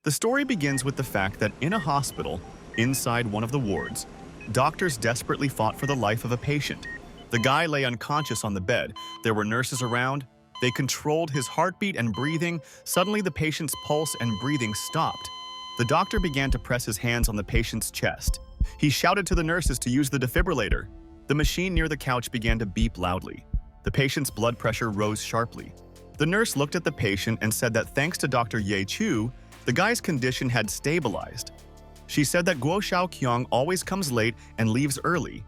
The story begins with the fact that in a hospital, inside one of the wards, doctors desperately fought for the life of a patient. The guy lay unconscious on the bed. There were nurses around. They controlled his heartbeat and breathing. Suddenly, the patient's pulse and breathing stopped. The doctor began to press his hands on the patient's chest. He shouted to the nurses to use the defibrillator. The machine near the couch began to beep loudly. The patient's blood pressure rose sharply. The nurse looked at the patient and said that thanks to Dr. Ye Chu, the guy's condition had stabilized. She said that Guo Xiaoqiang always comes late and leaves early.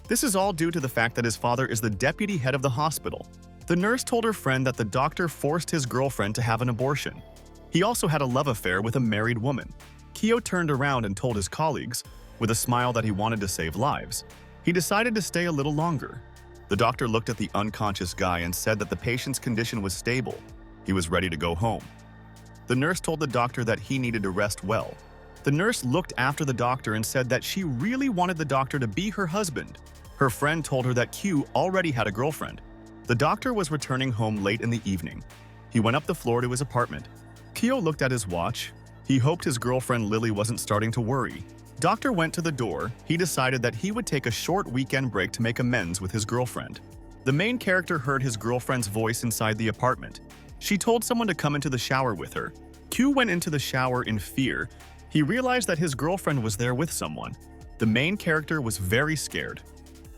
This is all due to the fact that his father is the deputy head of the hospital. The nurse told her friend that the doctor forced his girlfriend to have an abortion. He also had a love affair with a married woman. Kyo turned around and told his colleagues, with a smile, that he wanted to save lives. He decided to stay a little longer. The doctor looked at the unconscious guy and said that the patient's condition was stable. He was ready to go home. The nurse told the doctor that he needed to rest well. The nurse looked after the doctor and said that she really wanted the doctor to be her husband. Her friend told her that Q already had a girlfriend. The doctor was returning home late in the evening. He went up the floor to his apartment. Kyo looked at his watch. He hoped his girlfriend Lily wasn't starting to worry. Doctor went to the door. He decided that he would take a short weekend break to make amends with his girlfriend. The main character heard his girlfriend's voice inside the apartment. She told someone to come into the shower with her. Q went into the shower in fear. He realized that his girlfriend was there with someone. The main character was very scared.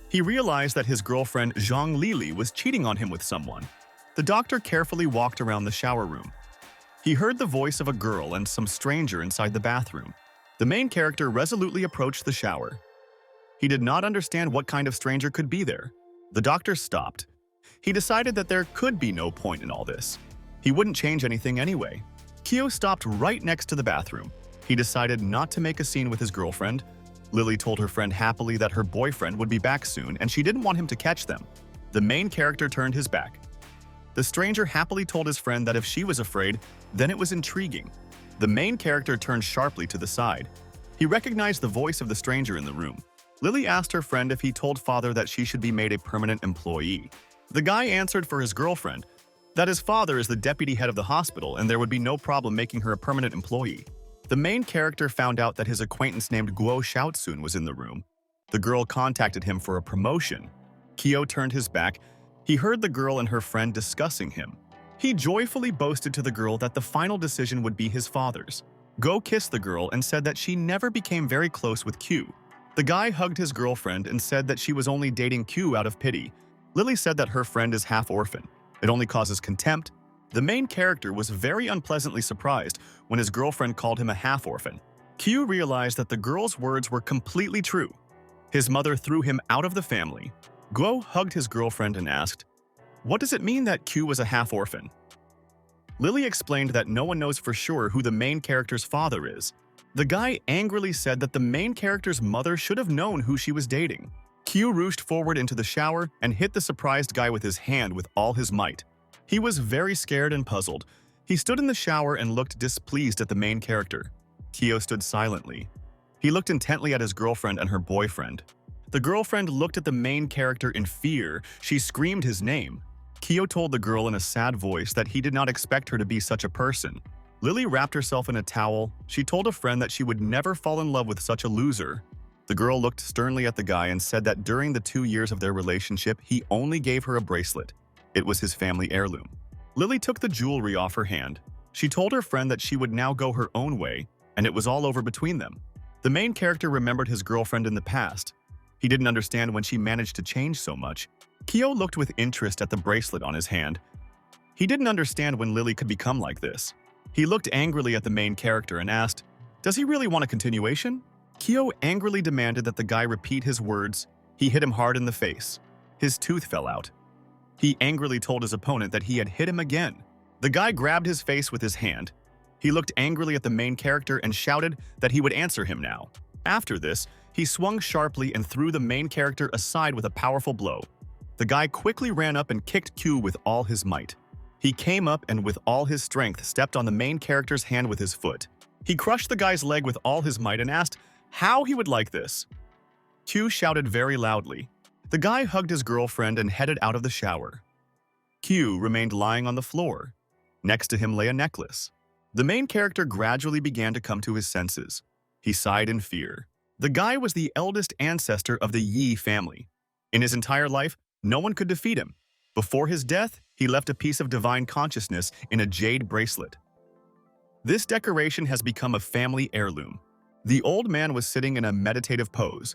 He realized that his girlfriend Zhang Lili was cheating on him with someone. The doctor carefully walked around the shower room. He heard the voice of a girl and some stranger inside the bathroom. The main character resolutely approached the shower. He did not understand what kind of stranger could be there. The doctor stopped. He decided that there could be no point in all this. He wouldn't change anything anyway. Kyo stopped right next to the bathroom. He decided not to make a scene with his girlfriend. Lily told her friend happily that her boyfriend would be back soon and she didn't want him to catch them. The main character turned his back. The stranger happily told his friend that if she was afraid, then it was intriguing. The main character turned sharply to the side. He recognized the voice of the stranger in the room. Lily asked her friend if he told father that she should be made a permanent employee. The guy answered for his girlfriend that his father is the deputy head of the hospital and there would be no problem making her a permanent employee. The main character found out that his acquaintance named Guo Xiaotsun was in the room. The girl contacted him for a promotion. Kyo turned his back. He heard the girl and her friend discussing him. He joyfully boasted to the girl that the final decision would be his father's. Guo kissed the girl and said that she never became very close with Q. The guy hugged his girlfriend and said that she was only dating Q out of pity. Lily said that her friend is half orphan. It only causes contempt. The main character was very unpleasantly surprised when his girlfriend called him a half-orphan. Q realized that the girl's words were completely true. His mother threw him out of the family. Guo hugged his girlfriend and asked, "What does it mean that Q was a half-orphan?" Lily explained that no one knows for sure who the main character's father is. The guy angrily said that the main character's mother should have known who she was dating. Q rushed forward into the shower and hit the surprised guy with his hand with all his might. He was very scared and puzzled. He stood in the shower and looked displeased at the main character. Kyo stood silently. He looked intently at his girlfriend and her boyfriend. The girlfriend looked at the main character in fear. She screamed his name. Kyo told the girl in a sad voice that he did not expect her to be such a person. Lily wrapped herself in a towel. She told a friend that she would never fall in love with such a loser. The girl looked sternly at the guy and said that during the 2 years of their relationship, he only gave her a bracelet. It was his family heirloom. Lily took the jewelry off her hand. She told her friend that she would now go her own way, and it was all over between them. The main character remembered his girlfriend in the past. He didn't understand when she managed to change so much. Kyo looked with interest at the bracelet on his hand. He didn't understand when Lily could become like this. He looked angrily at the main character and asked, "Does he really want a continuation?" Kyo angrily demanded that the guy repeat his words. He hit him hard in the face. His tooth fell out. He angrily told his opponent that he had hit him again. The guy grabbed his face with his hand. He looked angrily at the main character and shouted that he would answer him now. After this, he swung sharply and threw the main character aside with a powerful blow. The guy quickly ran up and kicked Q with all his might. He came up and with all his strength stepped on the main character's hand with his foot. He crushed the guy's leg with all his might and asked how he would like this. Q shouted very loudly. The guy hugged his girlfriend and headed out of the shower. Q remained lying on the floor. Next to him lay a necklace. The main character gradually began to come to his senses. He sighed in fear. The guy was the eldest ancestor of the Yi family. In his entire life, no one could defeat him. Before his death, he left a piece of divine consciousness in a jade bracelet. This decoration has become a family heirloom. The old man was sitting in a meditative pose.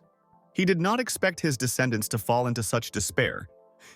He did not expect his descendants to fall into such despair.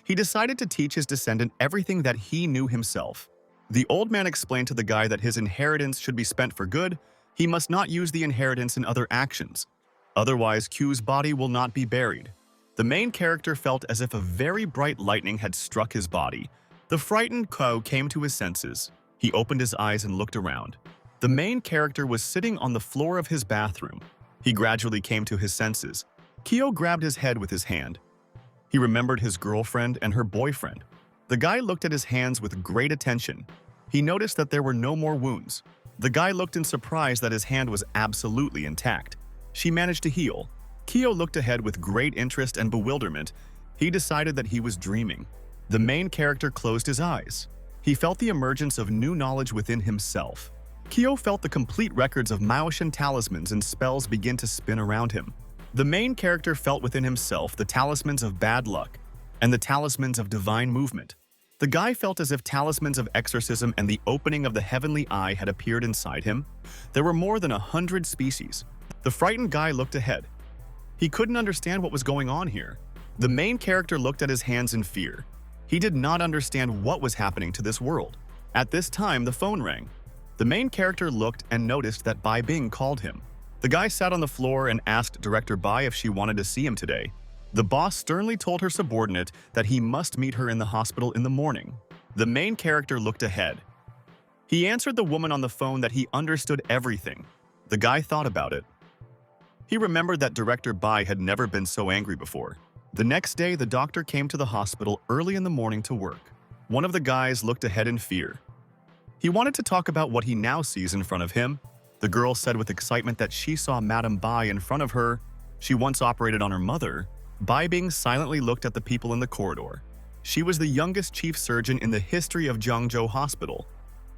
He decided to teach his descendant everything that he knew himself. The old man explained to the guy that his inheritance should be spent for good. He must not use the inheritance in other actions. Otherwise, Q's body will not be buried. The main character felt as if a very bright lightning had struck his body. The frightened Ko came to his senses. He opened his eyes and looked around. The main character was sitting on the floor of his bathroom. He gradually came to his senses. Kyo grabbed his head with his hand. He remembered his girlfriend and her boyfriend. The guy looked at his hands with great attention. He noticed that there were no more wounds. The guy looked in surprise that his hand was absolutely intact. She managed to heal. Kyo looked ahead with great interest and bewilderment. He decided that he was dreaming. The main character closed his eyes. He felt the emergence of new knowledge within himself. Kyo felt the complete records of Maoshan talismans and spells begin to spin around him. The main character felt within himself the talismans of bad luck and the talismans of divine movement. The guy felt as if talismans of exorcism and the opening of the heavenly eye had appeared inside him. There were more than 100 species. The frightened guy looked ahead. He couldn't understand what was going on here. The main character looked at his hands in fear. He did not understand what was happening to this world. At this time, the phone rang. The main character looked and noticed that Bai Bing called him. The guy sat on the floor and asked Director Bai if she wanted to see him today. The boss sternly told her subordinate that he must meet her in the hospital in the morning. The main character looked ahead. He answered the woman on the phone that he understood everything. The guy thought about it. He remembered that Director Bai had never been so angry before. The next day, the doctor came to the hospital early in the morning to work. One of the guys looked ahead in fear. He wanted to talk about what he now sees in front of him. The girl said with excitement that she saw Madame Bai in front of her. She once operated on her mother. Bai Bing silently looked at the people in the corridor. She was the youngest chief surgeon in the history of Jiangzhou Hospital.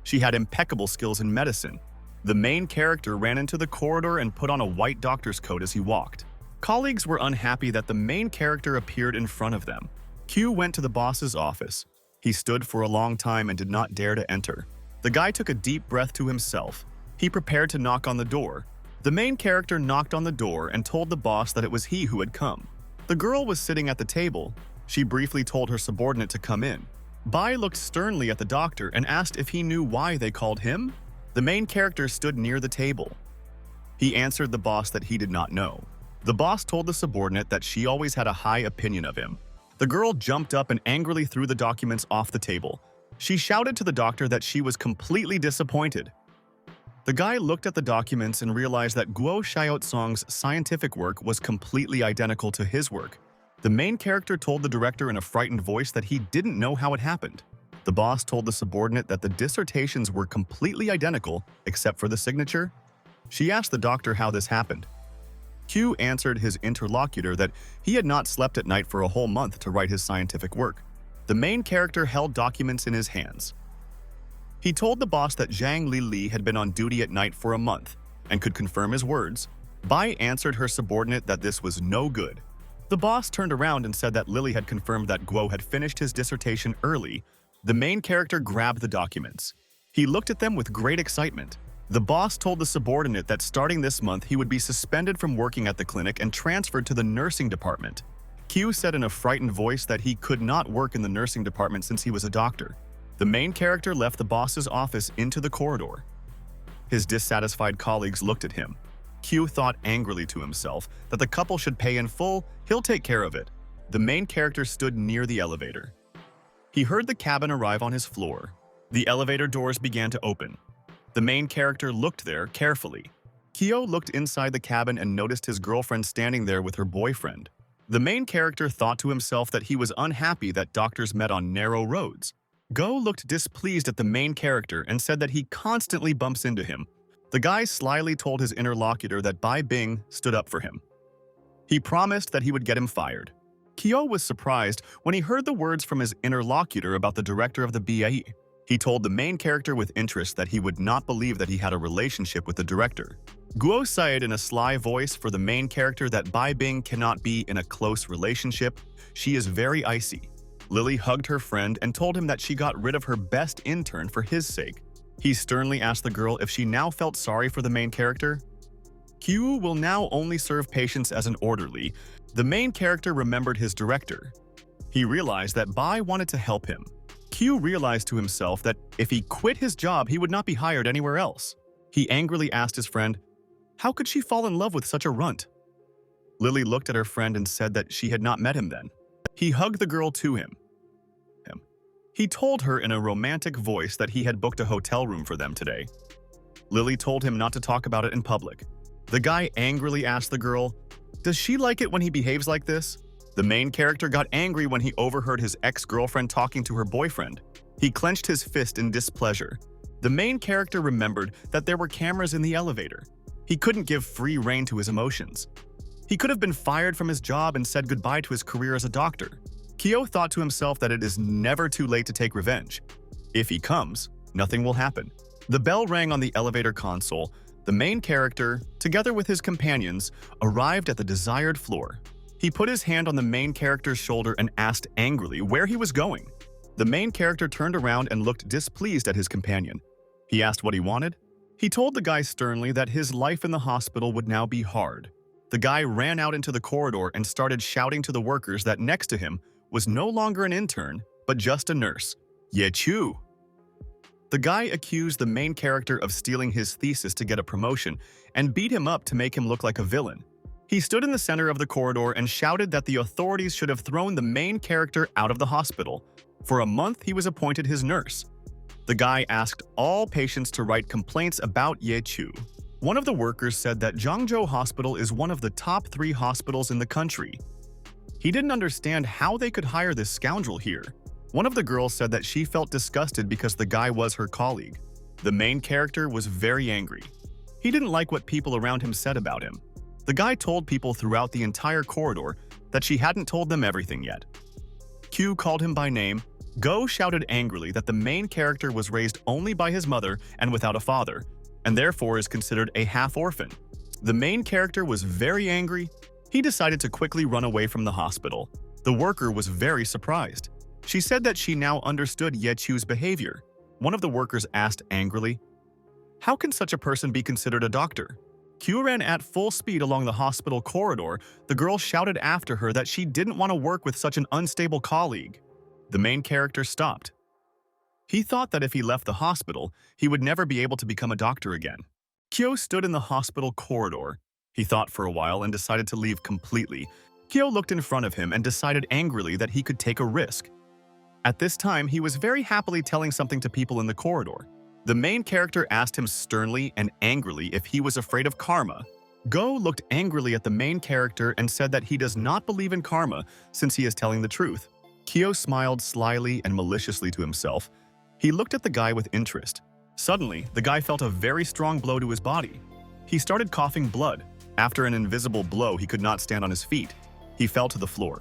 She had impeccable skills in medicine. The main character ran into the corridor and put on a white doctor's coat as he walked. Colleagues were unhappy that the main character appeared in front of them. Q went to the boss's office. He stood for a long time and did not dare to enter. The guy took a deep breath to himself. He prepared to knock on the door. The main character knocked on the door and told the boss that it was he who had come. The girl was sitting at the table. She briefly told her subordinate to come in. Bai looked sternly at the doctor and asked if he knew why they called him. The main character stood near the table. He answered the boss that he did not know. The boss told the subordinate that she always had a high opinion of him. The girl jumped up and angrily threw the documents off the table. She shouted to the doctor that she was completely disappointed. The guy looked at the documents and realized that Guo Xiaotsong's scientific work was completely identical to his work. The main character told the director in a frightened voice that he didn't know how it happened. The boss told the subordinate that the dissertations were completely identical except for the signature. She asked the doctor how this happened. Q answered his interlocutor that he had not slept at night for a whole month to write his scientific work. The main character held documents in his hands. He told the boss that Zhang Li had been on duty at night for a month and could confirm his words. Bai answered her subordinate that this was no good. The boss turned around and said that Lily had confirmed that Guo had finished his dissertation early. The main character grabbed the documents. He looked at them with great excitement. The boss told the subordinate that starting this month he would be suspended from working at the clinic and transferred to the nursing department. Q said in a frightened voice that he could not work in the nursing department since he was a doctor. The main character left the boss's office into the corridor. His dissatisfied colleagues looked at him. Q thought angrily to himself that the couple should pay in full, he'll take care of it. The main character stood near the elevator. He heard the cabin arrive on his floor. The elevator doors began to open. The main character looked there carefully. Kyo looked inside the cabin and noticed his girlfriend standing there with her boyfriend. The main character thought to himself that he was unhappy that doctors met on narrow roads. Go looked displeased at the main character and said that he constantly bumps into him. The guy slyly told his interlocutor that Bai Bing stood up for him. He promised that he would get him fired. Kyo was surprised when he heard the words from his interlocutor about the director of the BAE. He told the main character with interest that he would not believe that he had a relationship with the director. Guo said in a sly voice for the main character that Bai Bing cannot be in a close relationship. She is very icy. Lily hugged her friend and told him that she got rid of her best intern for his sake. He sternly asked the girl if she now felt sorry for the main character. Q will now only serve patients as an orderly. The main character remembered his director. He realized that Bai wanted to help him. Q realized to himself that if he quit his job, he would not be hired anywhere else. He angrily asked his friend, how could she fall in love with such a runt? Lily looked at her friend and said that she had not met him then. He hugged the girl to him. He told her in a romantic voice that he had booked a hotel room for them today. Lily told him not to talk about it in public. The guy angrily asked the girl, does she like it when he behaves like this? The main character got angry when he overheard his ex-girlfriend talking to her boyfriend. He clenched his fist in displeasure. The main character remembered that there were cameras in the elevator. He couldn't give free rein to his emotions. He could have been fired from his job and said goodbye to his career as a doctor. Kyo thought to himself that it is never too late to take revenge. If he comes, nothing will happen. The bell rang on the elevator console. The main character, together with his companions, arrived at the desired floor. He put his hand on the main character's shoulder and asked angrily where he was going. The main character turned around and looked displeased at his companion. He asked what he wanted. He told the guy sternly that his life in the hospital would now be hard. The guy ran out into the corridor and started shouting to the workers that next to him was no longer an intern, but just a nurse. Ye Chu. The guy accused the main character of stealing his thesis to get a promotion and beat him up to make him look like a villain. He stood in the center of the corridor and shouted that the authorities should have thrown the main character out of the hospital. For a month, he was appointed his nurse. The guy asked all patients to write complaints about Ye Chu. One of the workers said that Zhangzhou Hospital is one of the top 3 hospitals in the country. He didn't understand how they could hire this scoundrel here. One of the girls said that she felt disgusted because the guy was her colleague. The main character was very angry. He didn't like what people around him said about him. The guy told people throughout the entire corridor that she hadn't told them everything yet. Q called him by name. Go shouted angrily that the main character was raised only by his mother and without a father, and therefore is considered a half-orphan. The main character was very angry. He decided to quickly run away from the hospital. The worker was very surprised. She said that she now understood Ye Chu's behavior. One of the workers asked angrily, how can such a person be considered a doctor? Q ran at full speed along the hospital corridor. The girl shouted after her that she didn't want to work with such an unstable colleague. The main character stopped. He thought that if he left the hospital, he would never be able to become a doctor again. Kyo stood in the hospital corridor. He thought for a while and decided to leave completely. Kyo looked in front of him and decided angrily that he could take a risk. At this time, he was very happily telling something to people in the corridor. The main character asked him sternly and angrily if he was afraid of karma. Go looked angrily at the main character and said that he does not believe in karma since he is telling the truth. Kyo smiled slyly and maliciously to himself. He looked at the guy with interest. Suddenly, the guy felt a very strong blow to his body. He started coughing blood. After an invisible blow, he could not stand on his feet. He fell to the floor.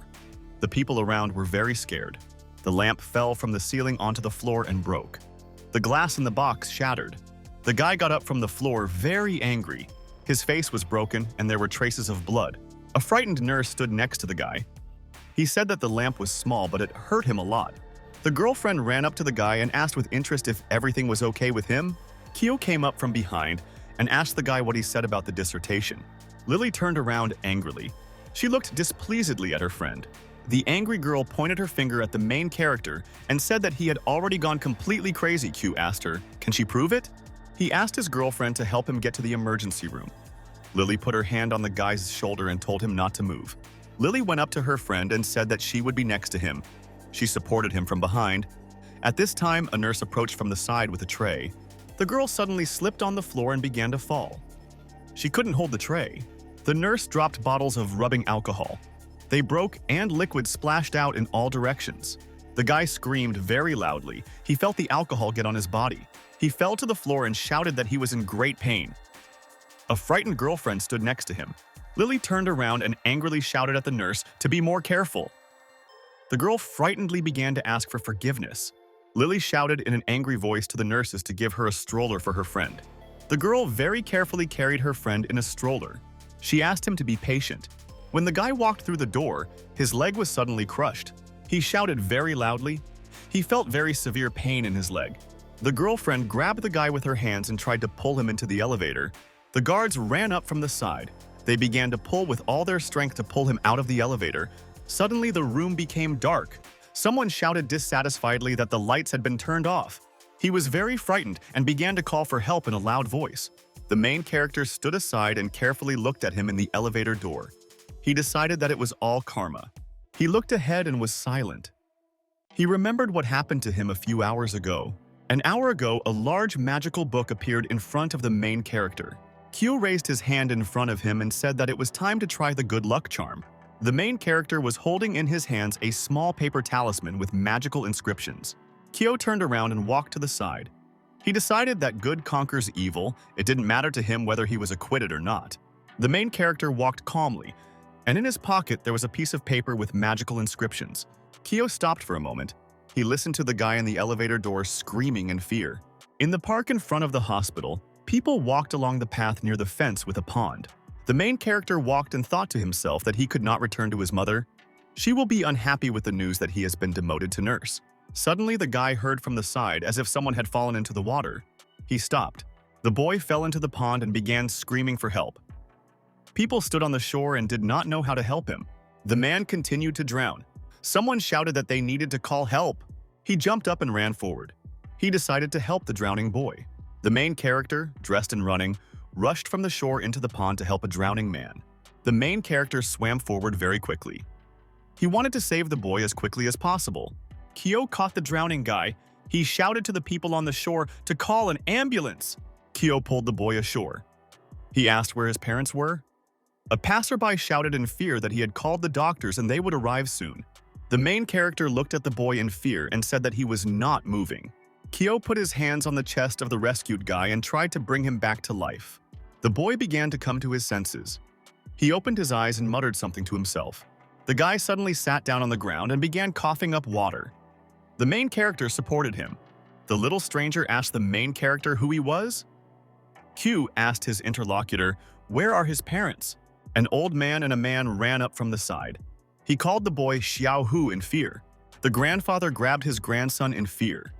The people around were very scared. The lamp fell from the ceiling onto the floor and broke. The glass in the box shattered. The guy got up from the floor very angry. His face was broken and there were traces of blood. A frightened nurse stood next to the guy. He said that the lamp was small, but it hurt him a lot. The girlfriend ran up to the guy and asked with interest if everything was okay with him. Kyo came up from behind and asked the guy what he said about the dissertation. Lily turned around angrily. She looked displeasedly at her friend. The angry girl pointed her finger at the main character and said that he had already gone completely crazy. Q asked her, "Can she prove it?" He asked his girlfriend to help him get to the emergency room. Lily put her hand on the guy's shoulder and told him not to move. Lily went up to her friend and said that she would be next to him. She supported him from behind. At this time, a nurse approached from the side with a tray. The girl suddenly slipped on the floor and began to fall. She couldn't hold the tray. The nurse dropped bottles of rubbing alcohol. They broke and liquid splashed out in all directions. The guy screamed very loudly. He felt the alcohol get on his body. He fell to the floor and shouted that he was in great pain. A frightened girlfriend stood next to him. Lily turned around and angrily shouted at the nurse to be more careful. The girl frightenedly began to ask for forgiveness. Lily shouted in an angry voice to the nurses to give her a stroller for her friend. The girl very carefully carried her friend in a stroller. She asked him to be patient. When the guy walked through the door, his leg was suddenly crushed. He shouted very loudly. He felt very severe pain in his leg. The girlfriend grabbed the guy with her hands and tried to pull him into the elevator. The guards ran up from the side. They began to pull with all their strength to pull him out of the elevator. Suddenly, the room became dark. Someone shouted dissatisfiedly that the lights had been turned off. He was very frightened and began to call for help in a loud voice. The main character stood aside and carefully looked at him in the elevator door. He decided that it was all karma. He looked ahead and was silent. He remembered what happened to him a few hours ago. An hour ago, a large magical book appeared in front of the main character. Kyo raised his hand in front of him and said that it was time to try the good luck charm. The main character was holding in his hands a small paper talisman with magical inscriptions. Kyo turned around and walked to the side. He decided that good conquers evil. It didn't matter to him whether he was acquitted or not. The main character walked calmly, and in his pocket there was a piece of paper with magical inscriptions. Kyo stopped for a moment. He listened to the guy in the elevator door screaming in fear. In the park in front of the hospital, people walked along the path near the fence with a pond. The main character walked and thought to himself that he could not return to his mother. She will be unhappy with the news that he has been demoted to nurse. Suddenly, the guy heard from the side as if someone had fallen into the water. He stopped. The boy fell into the pond and began screaming for help. People stood on the shore and did not know how to help him. The man continued to drown. Someone shouted that they needed to call help. He jumped up and ran forward. He decided to help the drowning boy. The main character, dressed and running, rushed from the shore into the pond to help a drowning man. The main character swam forward very quickly. He wanted to save the boy as quickly as possible. Kyo caught the drowning guy. He shouted to the people on the shore to call an ambulance. Kyo pulled the boy ashore. He asked where his parents were. A passerby shouted in fear that he had called the doctors and they would arrive soon. The main character looked at the boy in fear and said that he was not moving. Kyo put his hands on the chest of the rescued guy and tried to bring him back to life. The boy began to come to his senses. He opened his eyes and muttered something to himself. The guy suddenly sat down on the ground and began coughing up water. The main character supported him. The little stranger asked the main character who he was. Q asked his interlocutor, "Where are his parents?" An old man and a man ran up from the side. He called the boy Xiao Hu in fear. The grandfather grabbed his grandson in fear.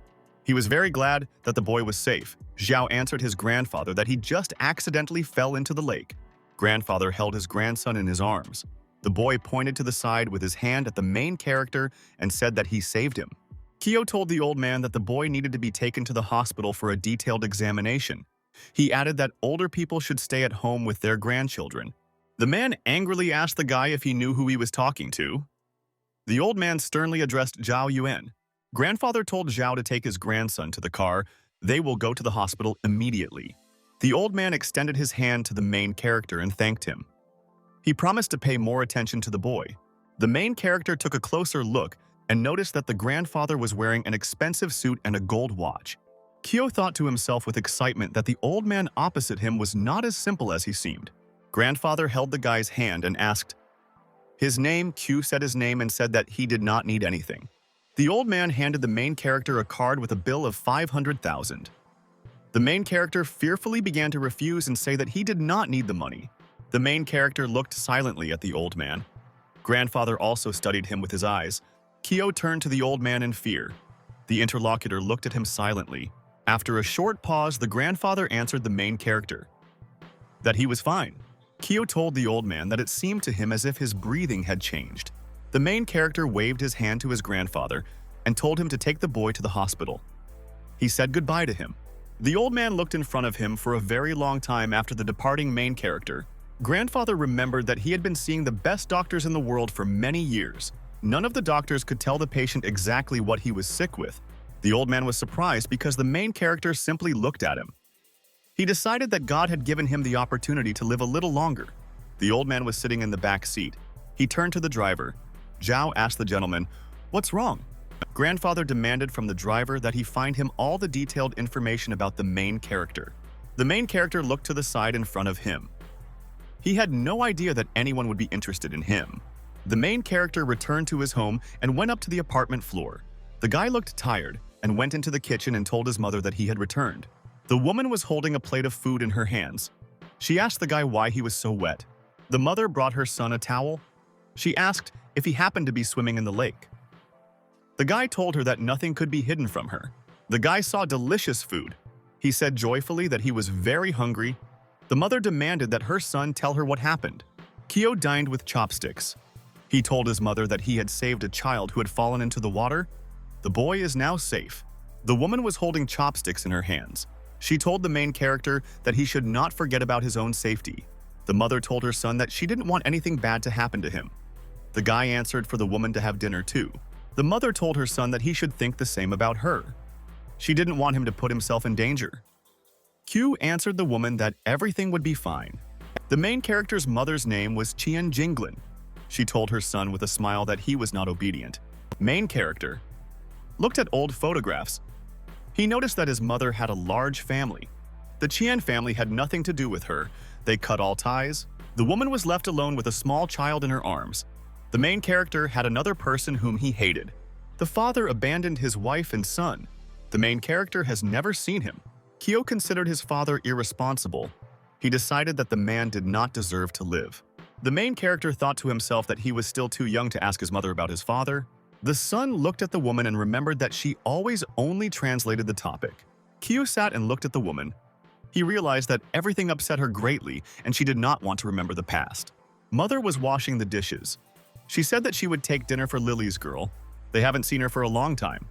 He was very glad that the boy was safe. Xiao answered his grandfather that he just accidentally fell into the lake. Grandfather held his grandson in his arms. The boy pointed to the side with his hand at the main character and said that he saved him. Kyo told the old man that the boy needed to be taken to the hospital for a detailed examination. He added that older people should stay at home with their grandchildren. The man angrily asked the guy if he knew who he was talking to. The old man sternly addressed Zhao Yuan. Grandfather told Zhao to take his grandson to the car. They will go to the hospital immediately. The old man extended his hand to the main character and thanked him. He promised to pay more attention to the boy. The main character took a closer look and noticed that the grandfather was wearing an expensive suit and a gold watch. Kyo thought to himself with excitement that the old man opposite him was not as simple as he seemed. Grandfather held the guy's hand and asked his name. Q said his name and said that he did not need anything. The old man handed the main character a card with a bill of 500,000. The main character fearfully began to refuse and say that he did not need the money. The main character looked silently at the old man. Grandfather also studied him with his eyes. Kyo turned to the old man in fear. The interlocutor looked at him silently. After a short pause, the grandfather answered the main character that he was fine. Kyo told the old man that it seemed to him as if his breathing had changed. The main character waved his hand to his grandfather and told him to take the boy to the hospital. He said goodbye to him. The old man looked in front of him for a very long time after the departing main character. Grandfather remembered that he had been seeing the best doctors in the world for many years. None of the doctors could tell the patient exactly what he was sick with. The old man was surprised because the main character simply looked at him. He decided that God had given him the opportunity to live a little longer. The old man was sitting in the back seat. He turned to the driver. Zhao asked the gentleman, "What's wrong?" Grandfather demanded from the driver that he find him all the detailed information about the main character. The main character looked to the side in front of him. He had no idea that anyone would be interested in him. The main character returned to his home and went up to the apartment floor. The guy looked tired and went into the kitchen and told his mother that he had returned. The woman was holding a plate of food in her hands. She asked the guy why he was so wet. The mother brought her son a towel. She asked if he happened to be swimming in the lake. The guy told her that nothing could be hidden from her. The guy saw delicious food. He said joyfully that he was very hungry. The mother demanded that her son tell her what happened. Kyo dined with chopsticks. He told his mother that he had saved a child who had fallen into the water. The boy is now safe. The woman was holding chopsticks in her hands. She told the main character that he should not forget about his own safety. The mother told her son that she didn't want anything bad to happen to him. The guy answered for the woman to have dinner too. The mother told her son that he should think the same about her. She didn't want him to put himself in danger. Q answered the woman that everything would be fine. The main character's mother's name was Chien Jinglin. She told her son with a smile that he was not obedient. Main character looked at old photographs. He noticed that his mother had a large family. The Chien family had nothing to do with her. They cut all ties. The woman was left alone with a small child in her arms. The main character had another person whom he hated. The father abandoned his wife and son. The main character has never seen him. Kyo considered his father irresponsible. He decided that the man did not deserve to live. The main character thought to himself that he was still too young to ask his mother about his father. The son looked at the woman and remembered that she always only translated the topic. Kyo sat and looked at the woman. He realized that everything upset her greatly and she did not want to remember the past. Mother was washing the dishes. She said that she would take dinner for Lily's girl. They haven't seen her for a long time.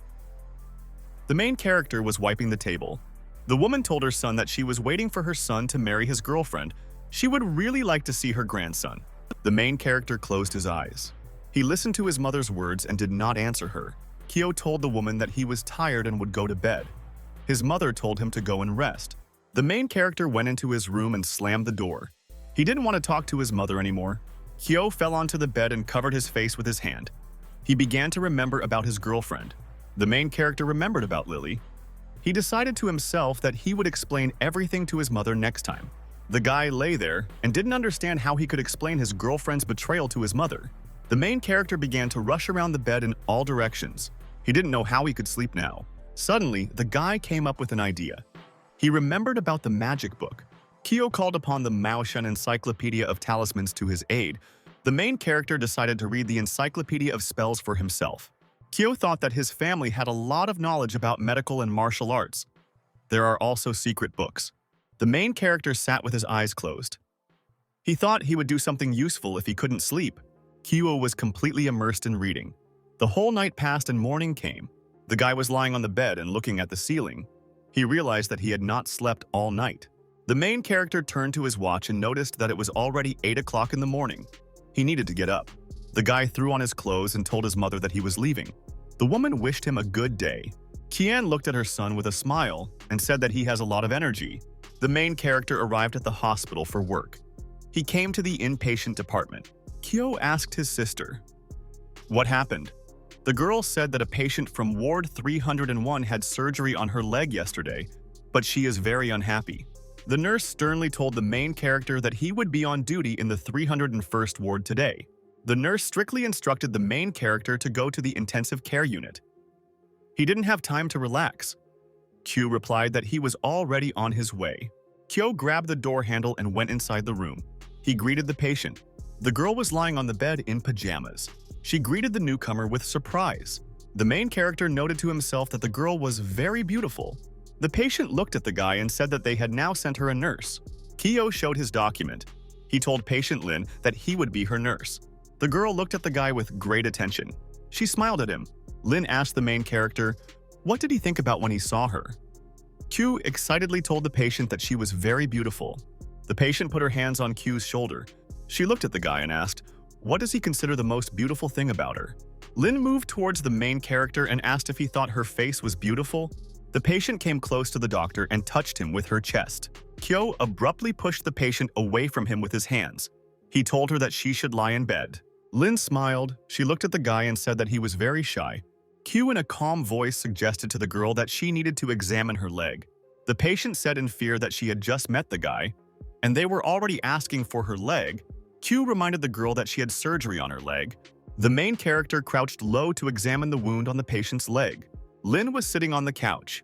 The main character was wiping the table. The woman told her son that she was waiting for her son to marry his girlfriend. She would really like to see her grandson. The main character closed his eyes. He listened to his mother's words and did not answer her. Kyo told the woman that he was tired and would go to bed. His mother told him to go and rest. The main character went into his room and slammed the door. He didn't want to talk to his mother anymore. Kyo fell onto the bed and covered his face with his hand. He began to remember about his girlfriend. The main character remembered about Lily. He decided to himself that he would explain everything to his mother next time. The guy lay there and didn't understand how he could explain his girlfriend's betrayal to his mother. The main character began to rush around the bed in all directions. He didn't know how he could sleep now. Suddenly, the guy came up with an idea. He remembered about the magic book. Kyo called upon the Maoshan Encyclopedia of Talismans to his aid. The main character decided to read the Encyclopedia of Spells for himself. Kyo thought that his family had a lot of knowledge about medical and martial arts. There are also secret books. The main character sat with his eyes closed. He thought he would do something useful if he couldn't sleep. Kyo was completely immersed in reading. The whole night passed and morning came. The guy was lying on the bed and looking at the ceiling. He realized that he had not slept all night. The main character turned to his watch and noticed that it was already 8 o'clock in the morning. He needed to get up. The guy threw on his clothes and told his mother that he was leaving. The woman wished him a good day. Kian looked at her son with a smile and said that he has a lot of energy. The main character arrived at the hospital for work. He came to the inpatient department. Kyo asked his sister, "What happened?" The girl said that a patient from Ward 301 had surgery on her leg yesterday, but she is very unhappy. The nurse sternly told the main character that he would be on duty in the 301st ward today. The nurse strictly instructed the main character to go to the intensive care unit. He didn't have time to relax. Q replied that he was already on his way. Kyo grabbed the door handle and went inside the room. He greeted the patient. The girl was lying on the bed in pajamas. She greeted the newcomer with surprise. The main character noted to himself that the girl was very beautiful. The patient looked at the guy and said that they had now sent her a nurse. Kyo showed his document. He told patient Lin that he would be her nurse. The girl looked at the guy with great attention. She smiled at him. Lin asked the main character, what did he think about when he saw her? Q excitedly told the patient that she was very beautiful. The patient put her hands on Q's shoulder. She looked at the guy and asked, what does he consider the most beautiful thing about her? Lin moved towards the main character and asked if he thought her face was beautiful. The patient came close to the doctor and touched him with her chest. Kyo abruptly pushed the patient away from him with his hands. He told her that she should lie in bed. Lin smiled. She looked at the guy and said that he was very shy. Q in a calm voice suggested to the girl that she needed to examine her leg. The patient said in fear that she had just met the guy, and they were already asking for her leg. Q reminded the girl that she had surgery on her leg. The main character crouched low to examine the wound on the patient's leg. Lin was sitting on the couch.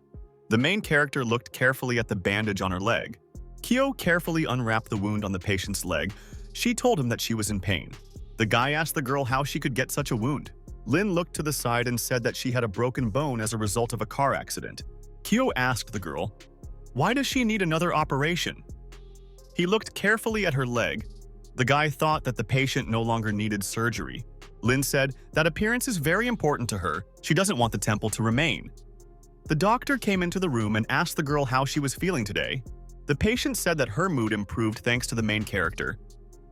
The main character looked carefully at the bandage on her leg. Kyo carefully unwrapped the wound on the patient's leg. She told him that she was in pain. The guy asked the girl how she could get such a wound. Lin looked to the side and said that she had a broken bone as a result of a car accident. Kyo asked the girl, "Why does she need another operation?" He looked carefully at her leg. The guy thought that the patient no longer needed surgery. Lin said that appearance is very important to her. She doesn't want the temple to remain. The doctor came into the room and asked the girl how she was feeling today. The patient said that her mood improved thanks to the main character.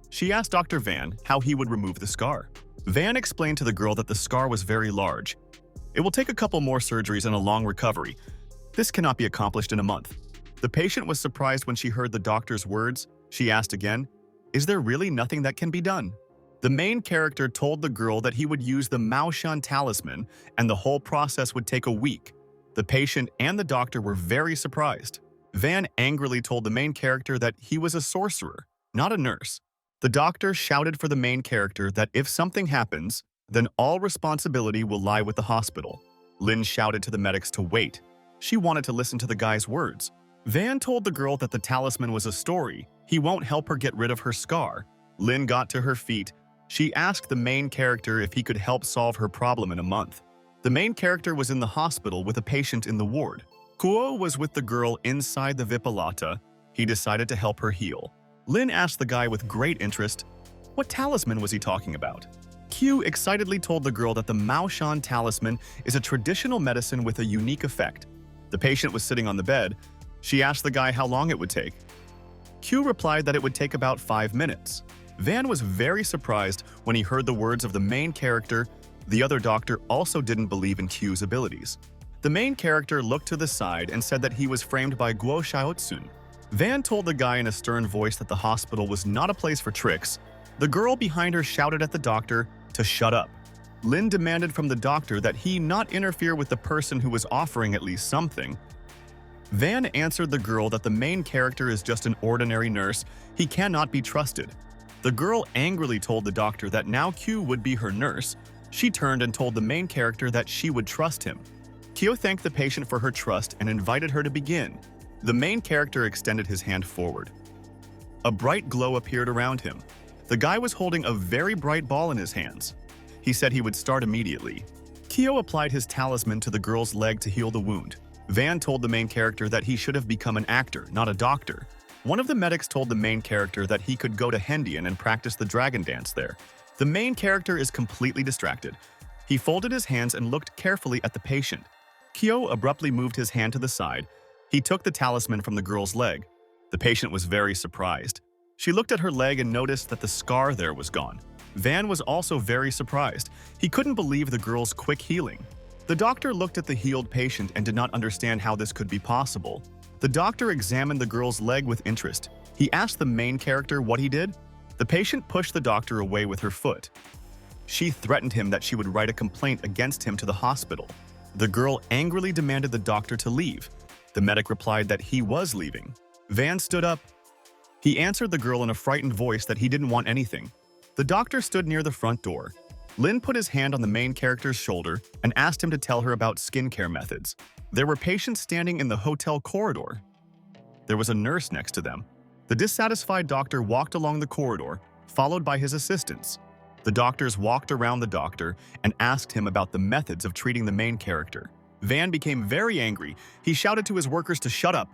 She asked Dr. Van how he would remove the scar. Van explained to the girl that the scar was very large. It will take a couple more surgeries and a long recovery. This cannot be accomplished in a month. The patient was surprised when she heard the doctor's words. She asked again, "Is there really nothing that can be done?" The main character told the girl that he would use the Maoshan talisman and the whole process would take a week. The patient and the doctor were very surprised. Van angrily told the main character that he was a sorcerer, not a nurse. The doctor shouted for the main character that if something happens, then all responsibility will lie with the hospital. Lin shouted to the medics to wait. She wanted to listen to the guy's words. Van told the girl that the talisman was a story. He won't help her get rid of her scar. Lin got to her feet. She asked the main character if he could help solve her problem in a month. The main character was in the hospital with a patient in the ward. Kuo was with the girl inside the Vipalata. He decided to help her heal. Lin asked the guy with great interest, what talisman was he talking about? Q excitedly told the girl that the Maoshan talisman is a traditional medicine with a unique effect. The patient was sitting on the bed. She asked the guy how long it would take. Q replied that it would take about 5 minutes. Van was very surprised when he heard the words of the main character. The other doctor also didn't believe in Q's abilities. The main character looked to the side and said that he was framed by Guo Xiaotsun. Van told the guy in a stern voice that the hospital was not a place for tricks. The girl behind her shouted at the doctor to shut up. Lin demanded from the doctor that he not interfere with the person who was offering at least something. Van answered the girl that the main character is just an ordinary nurse. He cannot be trusted. The girl angrily told the doctor that now Q would be her nurse. She turned and told the main character that she would trust him. Kyo thanked the patient for her trust and invited her to begin. The main character extended his hand forward. A bright glow appeared around him. The guy was holding a very bright ball in his hands. He said he would start immediately. Kyo applied his talisman to the girl's leg to heal the wound. Van told the main character that he should have become an actor, not a doctor. One of the medics told the main character that he could go to Hendian and practice the dragon dance there. The main character is completely distracted. He folded his hands and looked carefully at the patient. Kyo abruptly moved his hand to the side. He took the talisman from the girl's leg. The patient was very surprised. She looked at her leg and noticed that the scar there was gone. Van was also very surprised. He couldn't believe the girl's quick healing. The doctor looked at the healed patient and did not understand how this could be possible. The doctor examined the girl's leg with interest. He asked the main character what he did. The patient pushed the doctor away with her foot. She threatened him that she would write a complaint against him to the hospital. The girl angrily demanded the doctor to leave. The medic replied that he was leaving. Van stood up. He answered the girl in a frightened voice that he didn't want anything. The doctor stood near the front door. Lin put his hand on the main character's shoulder and asked him to tell her about skincare methods. There were patients standing in the hotel corridor. There was a nurse next to them. The dissatisfied doctor walked along the corridor, followed by his assistants. The doctors walked around the doctor and asked him about the methods of treating the main character. Van became very angry. He shouted to his workers to shut up.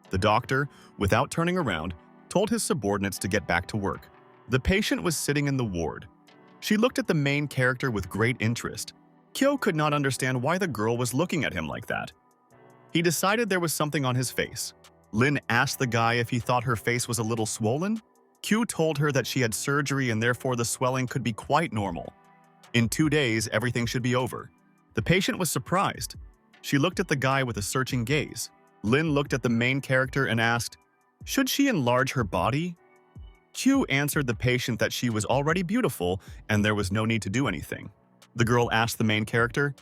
The doctor, without turning around, told his subordinates to get back to work. The patient was sitting in the ward. She looked at the main character with great interest. Kyo could not understand why the girl was looking at him like that. He decided there was something on his face. Lin asked the guy if he thought her face was a little swollen. Q told her that she had surgery and therefore the swelling could be quite normal. In 2 days, everything should be over. The patient was surprised. She looked at the guy with a searching gaze. Lin looked at the main character and asked, "Should she enlarge her body?" Q answered the patient that she was already beautiful and there was no need to do anything. The girl asked the main character,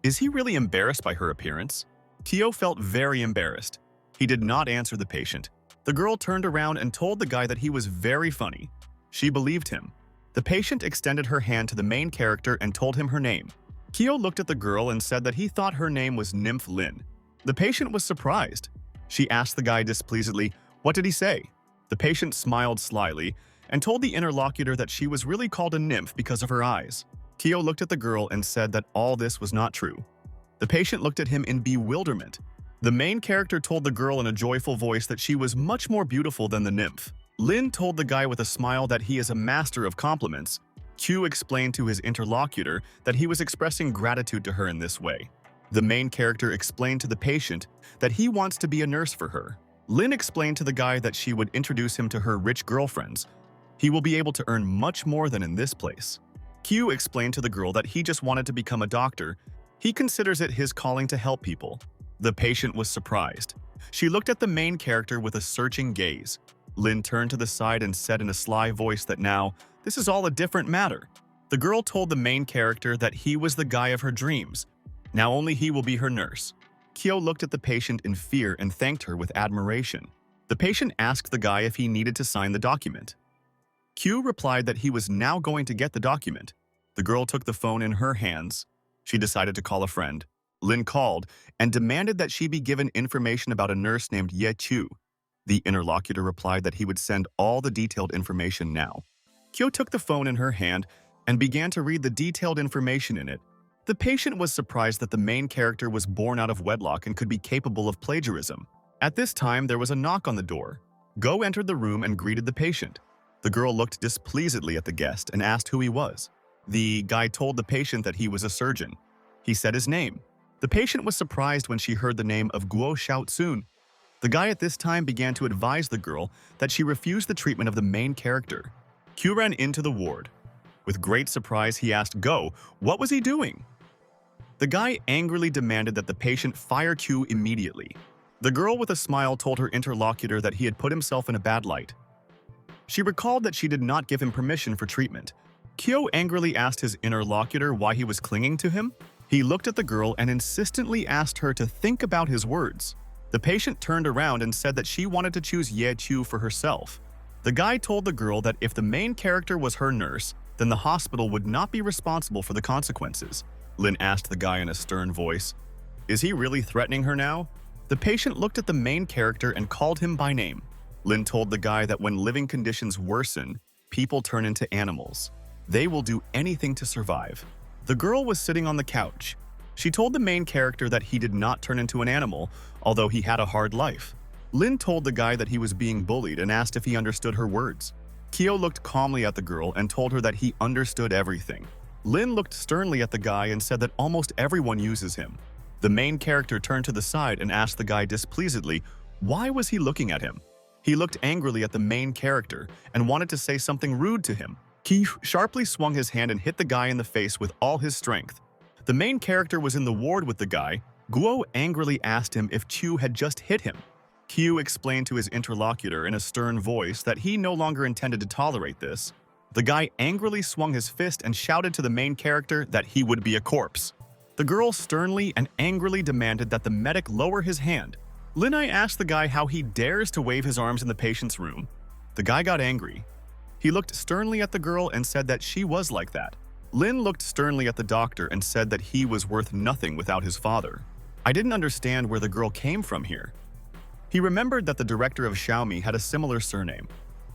"Is he really embarrassed by her appearance?" Kyo felt very embarrassed. He did not answer the patient. The girl turned around and told the guy that he was very funny. She believed him. The patient extended her hand to the main character and told him her name. Kyo looked at the girl and said that he thought her name was Nymph Lin. The patient was surprised. She asked the guy displeasedly, "What did he say?" The patient smiled slyly and told the interlocutor that she was really called a nymph because of her eyes. Kyo looked at the girl and said that all this was not true. The patient looked at him in bewilderment. The main character told the girl in a joyful voice that she was much more beautiful than the nymph. Lin told the guy with a smile that he is a master of compliments. Q explained to his interlocutor that he was expressing gratitude to her in this way. The main character explained to the patient that he wants to be a nurse for her. Lin explained to the guy that she would introduce him to her rich girlfriends. He will be able to earn much more than in this place. Q explained to the girl that he just wanted to become a doctor. He considers it his calling to help people. The patient was surprised. She looked at the main character with a searching gaze. Lin turned to the side and said in a sly voice that now, this is all a different matter. The girl told the main character that he was the guy of her dreams. Now only he will be her nurse. Kyo looked at the patient in fear and thanked her with admiration. The patient asked the guy if he needed to sign the document. Q replied that he was now going to get the document. The girl took the phone in her hands. She decided to call a friend. Lin called and demanded that she be given information about a nurse named Ye Chu. The interlocutor replied that he would send all the detailed information now. Kyo took the phone in her hand and began to read the detailed information in it. The patient was surprised that the main character was born out of wedlock and could be capable of plagiarism. At this time, there was a knock on the door. Go entered the room and greeted the patient. The girl looked displeasedly at the guest and asked who he was. The guy told the patient that he was a surgeon. He said his name. The patient was surprised when she heard the name of Guo Xiaotsun. The guy at this time began to advise the girl that she refused the treatment of the main character. Q ran into the ward. With great surprise, he asked Go, what was he doing? The guy angrily demanded that the patient fire Q immediately. The girl with a smile told her interlocutor that he had put himself in a bad light. She recalled that she did not give him permission for treatment. Kyo angrily asked his interlocutor why he was clinging to him. He looked at the girl and insistently asked her to think about his words. The patient turned around and said that she wanted to choose Ye Chu for herself. The guy told the girl that if the main character was her nurse, then the hospital would not be responsible for the consequences. Lin asked the guy in a stern voice, "Is he really threatening her now?" The patient looked at the main character and called him by name. Lin told the guy that when living conditions worsen, people turn into animals. They will do anything to survive. The girl was sitting on the couch. She told the main character that he did not turn into an animal, although he had a hard life. Lin told the guy that he was being bullied and asked if he understood her words. Kyo looked calmly at the girl and told her that he understood everything. Lin looked sternly at the guy and said that almost everyone uses him. The main character turned to the side and asked the guy displeasedly, why was he looking at him? He looked angrily at the main character and wanted to say something rude to him. He sharply swung his hand and hit the guy in the face with all his strength. The main character was in the ward with the guy. Guo angrily asked him if Chu had just hit him. Q explained to his interlocutor in a stern voice that he no longer intended to tolerate this. The guy angrily swung his fist and shouted to the main character that he would be a corpse. The girl sternly and angrily demanded that the medic lower his hand. Linai asked the guy how he dares to wave his arms in the patient's room. The guy got angry. He looked sternly at the girl and said that she was like that. Lin looked sternly at the doctor and said that he was worth nothing without his father. I didn't understand where the girl came from here. He remembered that the director of Xiaomi had a similar surname.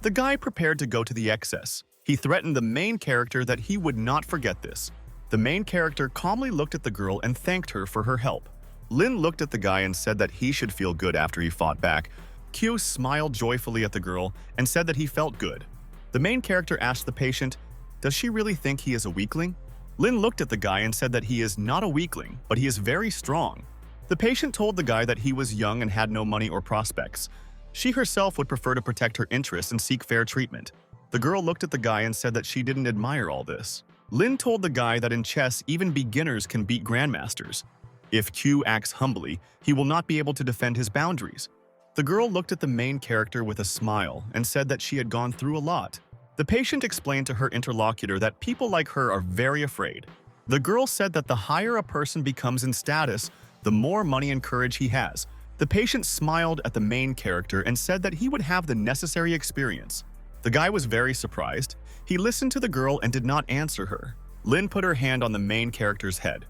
The guy prepared to go to the excess. He threatened the main character that he would not forget this. The main character calmly looked at the girl and thanked her for her help. Lin looked at the guy and said that he should feel good after he fought back. Q smiled joyfully at the girl and said that he felt good. The main character asked the patient, does she really think he is a weakling? Lin looked at the guy and said that he is not a weakling, but he is very strong. The patient told the guy that he was young and had no money or prospects. She herself would prefer to protect her interests and seek fair treatment. The girl looked at the guy and said that she didn't admire all this. Lin told the guy that in chess, even beginners can beat grandmasters. If Q acts humbly, he will not be able to defend his boundaries. The girl looked at the main character with a smile and said that she had gone through a lot. The patient explained to her interlocutor that people like her are very afraid. The girl said that the higher a person becomes in status, the more money and courage he has. The patient smiled at the main character and said that he would have the necessary experience. The guy was very surprised. He listened to the girl and did not answer her. Lin put her hand on the main character's head.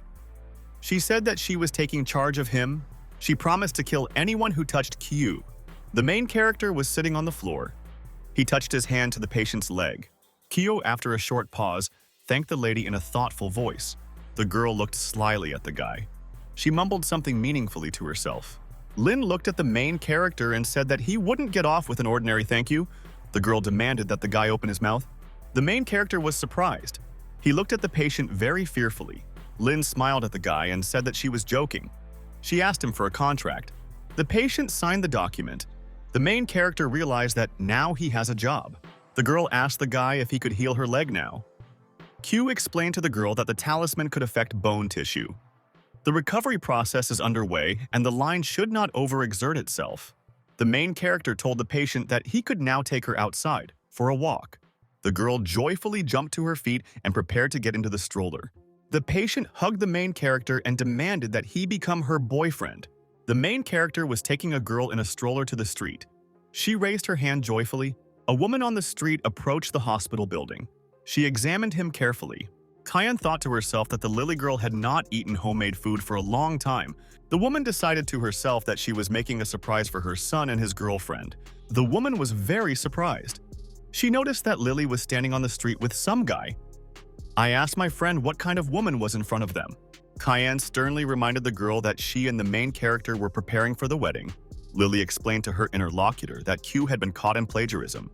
She said that she was taking charge of him. She promised to kill anyone who touched Q. The main character was sitting on the floor. He touched his hand to the patient's leg. Kyo, after a short pause, thanked the lady in a thoughtful voice. The girl looked slyly at the guy. She mumbled something meaningfully to herself. Lin looked at the main character and said that he wouldn't get off with an ordinary thank you. The girl demanded that the guy open his mouth. The main character was surprised. He looked at the patient very fearfully. Lin smiled at the guy and said that she was joking. She asked him for a contract. The patient signed the document. The main character realized that now he has a job. The girl asked the guy if he could heal her leg now. Q explained to the girl that the talisman could affect bone tissue. The recovery process is underway and the line should not overexert itself. The main character told the patient that he could now take her outside for a walk. The girl joyfully jumped to her feet and prepared to get into the stroller. The patient hugged the main character and demanded that he become her boyfriend. The main character was taking a girl in a stroller to the street. She raised her hand joyfully. A woman on the street approached the hospital building. She examined him carefully. Kyan thought to herself that the Lily girl had not eaten homemade food for a long time. The woman decided to herself that she was making a surprise for her son and his girlfriend. The woman was very surprised. She noticed that Lily was standing on the street with some guy. I asked my friend what kind of woman was in front of them. Kyan sternly reminded the girl that she and the main character were preparing for the wedding. Lily explained to her interlocutor that Q had been caught in plagiarism.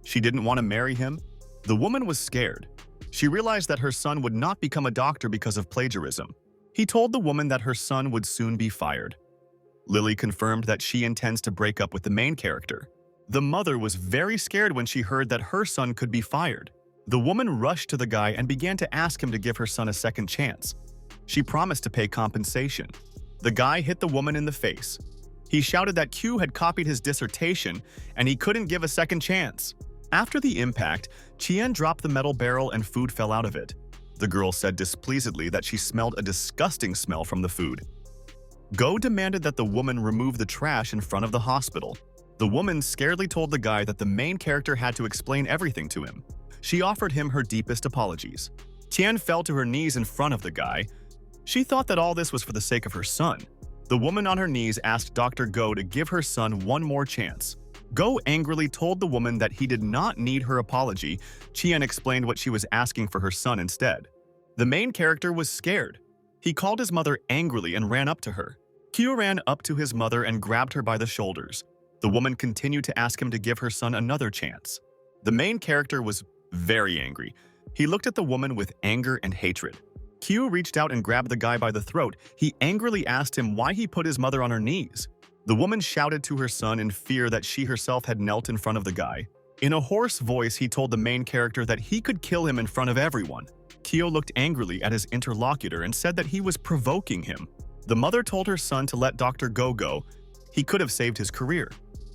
She didn't want to marry him. The woman was scared. She realized that her son would not become a doctor because of plagiarism. He told the woman that her son would soon be fired. Lily confirmed that she intends to break up with the main character. The mother was very scared when she heard that her son could be fired. The woman rushed to the guy and began to ask him to give her son a second chance. She promised to pay compensation. The guy hit the woman in the face. He shouted that Q had copied his dissertation and he couldn't give a second chance. After the impact, Chien dropped the metal barrel and food fell out of it. The girl said displeasedly that she smelled a disgusting smell from the food. Go demanded that the woman remove the trash in front of the hospital. The woman scaredly told the guy that the main character had to explain everything to him. She offered him her deepest apologies. Tian fell to her knees in front of the guy. She thought that all this was for the sake of her son. The woman on her knees asked Dr. Go to give her son one more chance. Go angrily told the woman that he did not need her apology. Chien explained what she was asking for her son instead. The main character was scared. He called his mother angrily and ran up to her. Kyo ran up to his mother and grabbed her by the shoulders. The woman continued to ask him to give her son another chance. The main character was very angry. He looked at the woman with anger and hatred. Kyo reached out and grabbed the guy by the throat. He angrily asked him why he put his mother on her knees. The woman shouted to her son in fear that she herself had knelt in front of the guy. In a hoarse voice, he told the main character that he could kill him in front of everyone. Kyo looked angrily at his interlocutor and said that he was provoking him. The mother told her son to let Dr. Go go. He could have saved his career.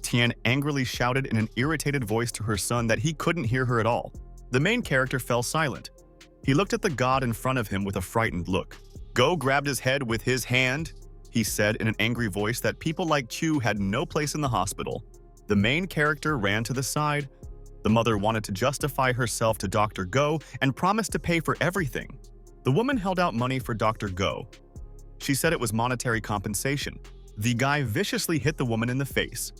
Tian angrily shouted in an irritated voice to her son that he couldn't hear her at all. The main character fell silent. He looked at the god in front of him with a frightened look. Go grabbed his head with his hand. He said in an angry voice that people like Q had no place in the hospital. The main character ran to the side. The mother wanted to justify herself to Dr. Go and promised to pay for everything. The woman held out money for Dr. Go. She said it was monetary compensation. The guy viciously hit the woman in the face.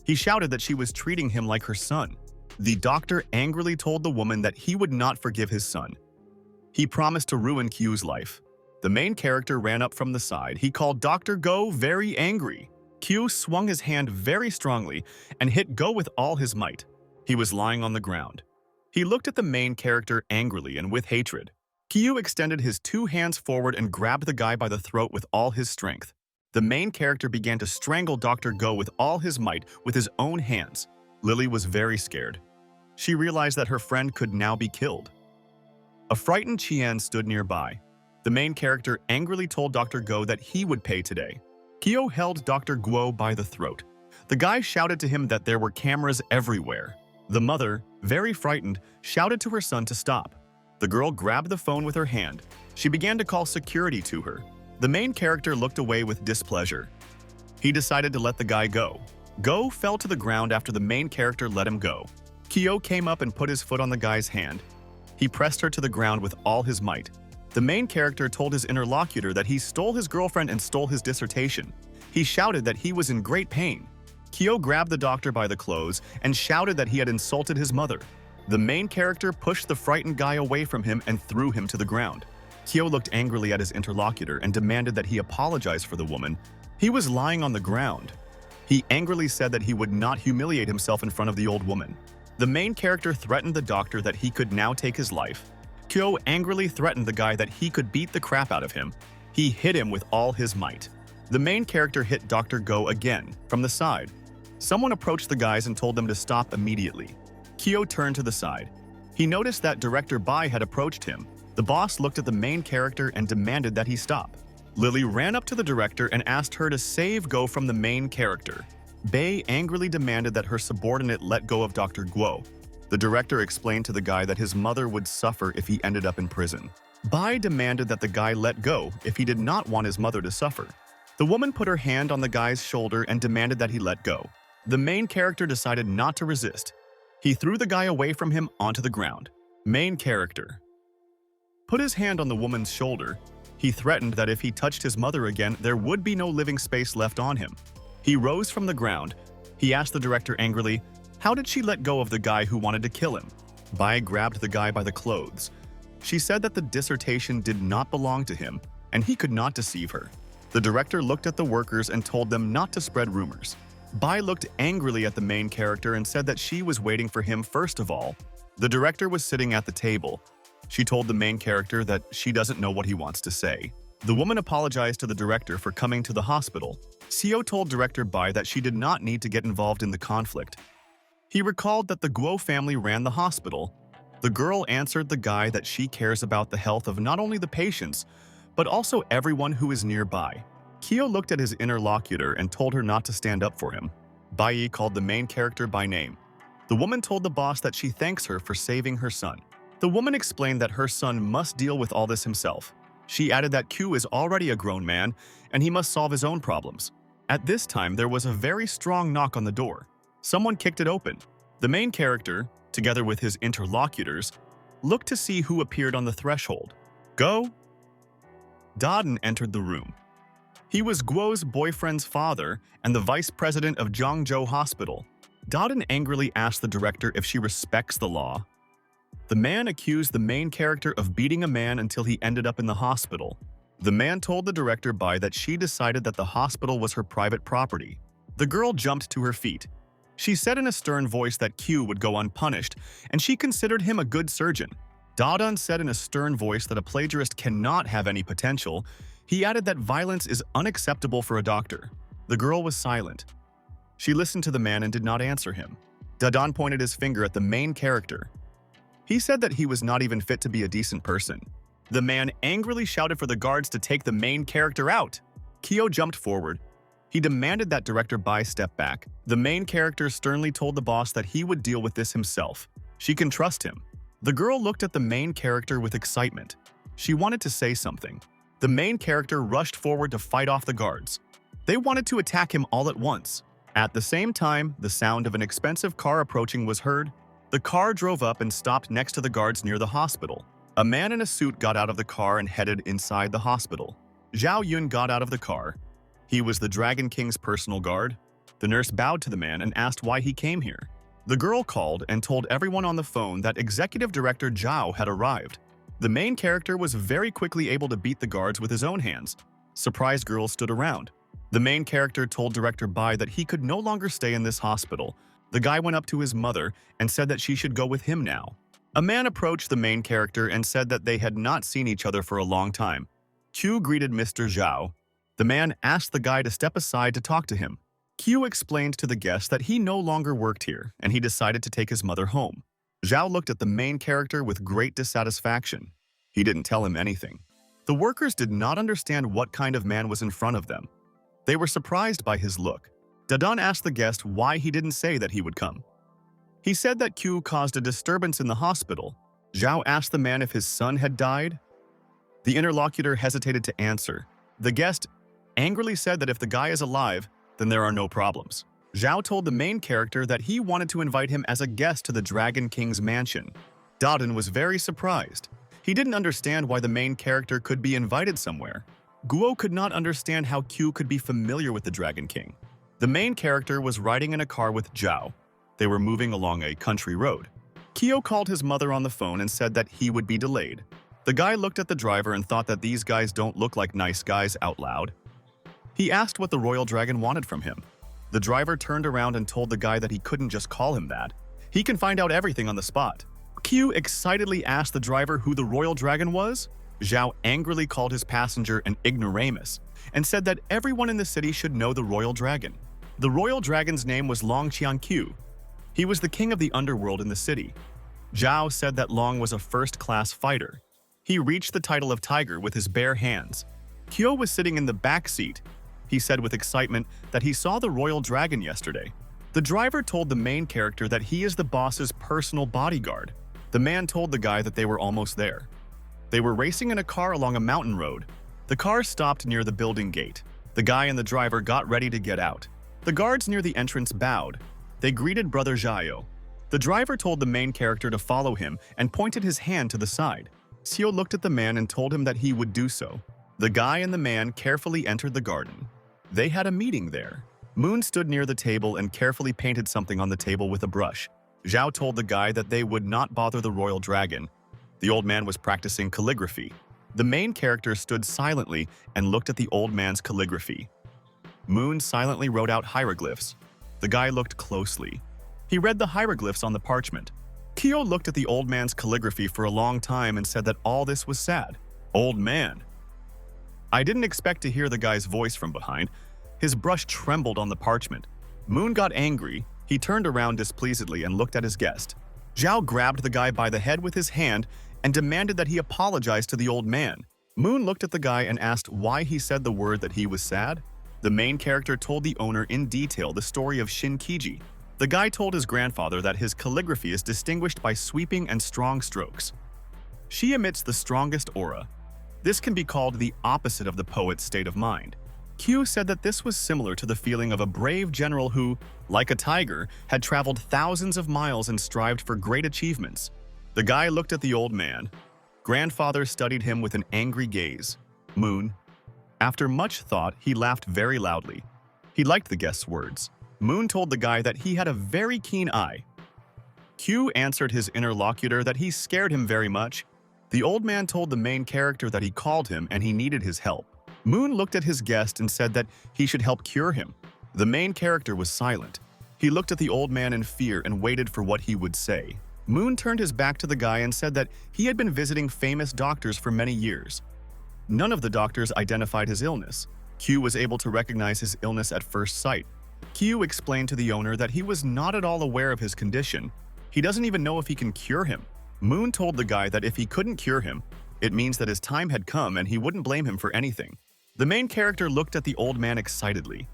He shouted that she was treating him like her son. The doctor angrily told the woman that he would not forgive his son. He promised to ruin Q's life. The main character ran up from the side. He called Dr. Go very angry. Q swung his hand very strongly and hit Go with all his might. He was lying on the ground. He looked at the main character angrily and with hatred. Q extended his two hands forward and grabbed the guy by the throat with all his strength. The main character began to strangle Dr. Go with all his might with his own hands. Lily was very scared. She realized that her friend could now be killed. A frightened Chien stood nearby. The main character angrily told Dr. Go that he would pay today. Kyo held Dr. Guo by the throat. The guy shouted to him that there were cameras everywhere. The mother, very frightened, shouted to her son to stop. The girl grabbed the phone with her hand. She began to call security to her. The main character looked away with displeasure. He decided to let the guy go. Go fell to the ground after the main character let him go. Kyo came up and put his foot on the guy's hand. He pressed her to the ground with all his might. The main character told his interlocutor that he stole his girlfriend and stole his dissertation. He shouted that he was in great pain. Kyo grabbed the doctor by the clothes and shouted that he had insulted his mother. The main character pushed the frightened guy away from him and threw him to the ground. Kyo looked angrily at his interlocutor and demanded that he apologize for the woman. He was lying on the ground. He angrily said that he would not humiliate himself in front of the old woman. The main character threatened the doctor that he could now take his life. Kyo angrily threatened the guy that he could beat the crap out of him. He hit him with all his might. The main character hit Dr. Go again, from the side. Someone approached the guys and told them to stop immediately. Kyo turned to the side. He noticed that Director Bai had approached him. The boss looked at the main character and demanded that he stop. Lily ran up to the director and asked her to save Go from the main character. Bai angrily demanded that her subordinate let go of Dr. Guo. The director explained to the guy that his mother would suffer if he ended up in prison. Bai demanded that the guy let go if he did not want his mother to suffer. The woman put her hand on the guy's shoulder and demanded that he let go. The main character decided not to resist. He threw the guy away from him onto the ground. Main character put his hand on the woman's shoulder. He threatened that if he touched his mother again, there would be no living space left on him. He rose from the ground. He asked the director angrily, how did she let go of the guy who wanted to kill him? Bai grabbed the guy by the clothes. She said that the dissertation did not belong to him, and he could not deceive her. The director looked at the workers and told them not to spread rumors. Bai looked angrily at the main character and said that she was waiting for him first of all. The director was sitting at the table. She told the main character that she doesn't know what he wants to say. The woman apologized to the director for coming to the hospital. Seo told Director Bai that she did not need to get involved in the conflict. He recalled that the Guo family ran the hospital. The girl answered the guy that she cares about the health of not only the patients, but also everyone who is nearby. Kyo looked at his interlocutor and told her not to stand up for him. Bai called the main character by name. The woman told the boss that she thanks her for saving her son. The woman explained that her son must deal with all this himself. She added that Q is already a grown man and he must solve his own problems. At this time, there was a very strong knock on the door. Someone kicked it open. The main character, together with his interlocutors, looked to see who appeared on the threshold. Go? Dodin entered the room. He was Guo's boyfriend's father and the vice president of Zhangzhou Hospital. Dodin angrily asked the director if she respects the law. The man accused the main character of beating a man until he ended up in the hospital. The man told the director Bai that she decided that the hospital was her private property. The girl jumped to her feet. She said in a stern voice that Q would go unpunished, and she considered him a good surgeon. Dodon said in a stern voice that a plagiarist cannot have any potential. He added that violence is unacceptable for a doctor. The girl was silent. She listened to the man and did not answer him. Dodon pointed his finger at the main character. He said that he was not even fit to be a decent person. The man angrily shouted for the guards to take the main character out. Kyo jumped forward. He demanded that Director Bai step back. The main character sternly told the boss that he would deal with this himself. She can trust him. The girl looked at the main character with excitement. She wanted to say something. The main character rushed forward to fight off the guards. They wanted to attack him all at once. At the same time, the sound of an expensive car approaching was heard. The car drove up and stopped next to the guards near the hospital. A man in a suit got out of the car and headed inside the hospital. Zhao Yun got out of the car. He was the Dragon King's personal guard. The nurse bowed to the man and asked why he came here. The girl called and told everyone on the phone that Executive Director Zhao had arrived. The main character was very quickly able to beat the guards with his own hands. Surprised girls stood around. The main character told Director Bai that he could no longer stay in this hospital. The guy went up to his mother and said that she should go with him now. A man approached the main character and said that they had not seen each other for a long time. Q greeted Mr. Zhao. The man asked the guy to step aside to talk to him. Q explained to the guest that he no longer worked here and he decided to take his mother home. Zhao looked at the main character with great dissatisfaction. He didn't tell him anything. The workers did not understand what kind of man was in front of them. They were surprised by his look. Dadan asked the guest why he didn't say that he would come. He said that Q caused a disturbance in the hospital. Zhao asked the man if his son had died. The interlocutor hesitated to answer. The guest angrily said that if the guy is alive, then there are no problems. Zhao told the main character that he wanted to invite him as a guest to the Dragon King's mansion. Dodin was very surprised. He didn't understand why the main character could be invited somewhere. Guo could not understand how Q could be familiar with the Dragon King. The main character was riding in a car with Zhao. They were moving along a country road. Kyo called his mother on the phone and said that he would be delayed. The guy looked at the driver and thought that these guys don't look like nice guys out loud. He asked what the royal dragon wanted from him. The driver turned around and told the guy that he couldn't just call him that. He can find out everything on the spot. Q excitedly asked the driver who the royal dragon was. Zhao angrily called his passenger an ignoramus and said that everyone in the city should know the royal dragon. The royal dragon's name was Long Qianqiu. He was the king of the underworld in the city. Zhao said that Long was a first-class fighter. He reached the title of tiger with his bare hands. Kyo was sitting in the back seat. He said with excitement that he saw the royal dragon yesterday. The driver told the main character that he is the boss's personal bodyguard. The man told the guy that they were almost there. They were racing in a car along a mountain road. The car stopped near the building gate. The guy and the driver got ready to get out. The guards near the entrance bowed. They greeted Brother Zhayo. The driver told the main character to follow him and pointed his hand to the side. Xiao looked at the man and told him that he would do so. The guy and the man carefully entered the garden. They had a meeting there. Moon stood near the table and carefully painted something on the table with a brush. Zhao told the guy that they would not bother the royal dragon. The old man was practicing calligraphy. The main character stood silently and looked at the old man's calligraphy. Moon silently wrote out hieroglyphs. The guy looked closely. He read the hieroglyphs on the parchment. Kyo looked at the old man's calligraphy for a long time and said that all this was sad. Old man. I didn't expect to hear the guy's voice from behind. His brush trembled on the parchment. Moon got angry. He turned around displeasedly and looked at his guest. Zhao grabbed the guy by the head with his hand and demanded that he apologize to the old man. Moon looked at the guy and asked why he said the word that he was sad. The main character told the owner in detail the story of Shinkiji. The guy told his grandfather that his calligraphy is distinguished by sweeping and strong strokes. She emits the strongest aura. This can be called the opposite of the poet's state of mind. Q said that this was similar to the feeling of a brave general who, like a tiger, had traveled thousands of miles and strived for great achievements. The guy looked at the old man. Grandfather studied him with an angry gaze. Moon. After much thought, he laughed very loudly. He liked the guest's words. Moon told the guy that he had a very keen eye. Q answered his interlocutor that he scared him very much. The old man told the main character that he called him and he needed his help. Moon looked at his guest and said that he should help cure him. The main character was silent. He looked at the old man in fear and waited for what he would say. Moon turned his back to the guy and said that he had been visiting famous doctors for many years. None of the doctors identified his illness. Q was able to recognize his illness at first sight. Q explained to the owner that he was not at all aware of his condition. He doesn't even know if he can cure him. Moon told the guy that if he couldn't cure him, it means that his time had come and he wouldn't blame him for anything. The main character looked at the old man excitedly.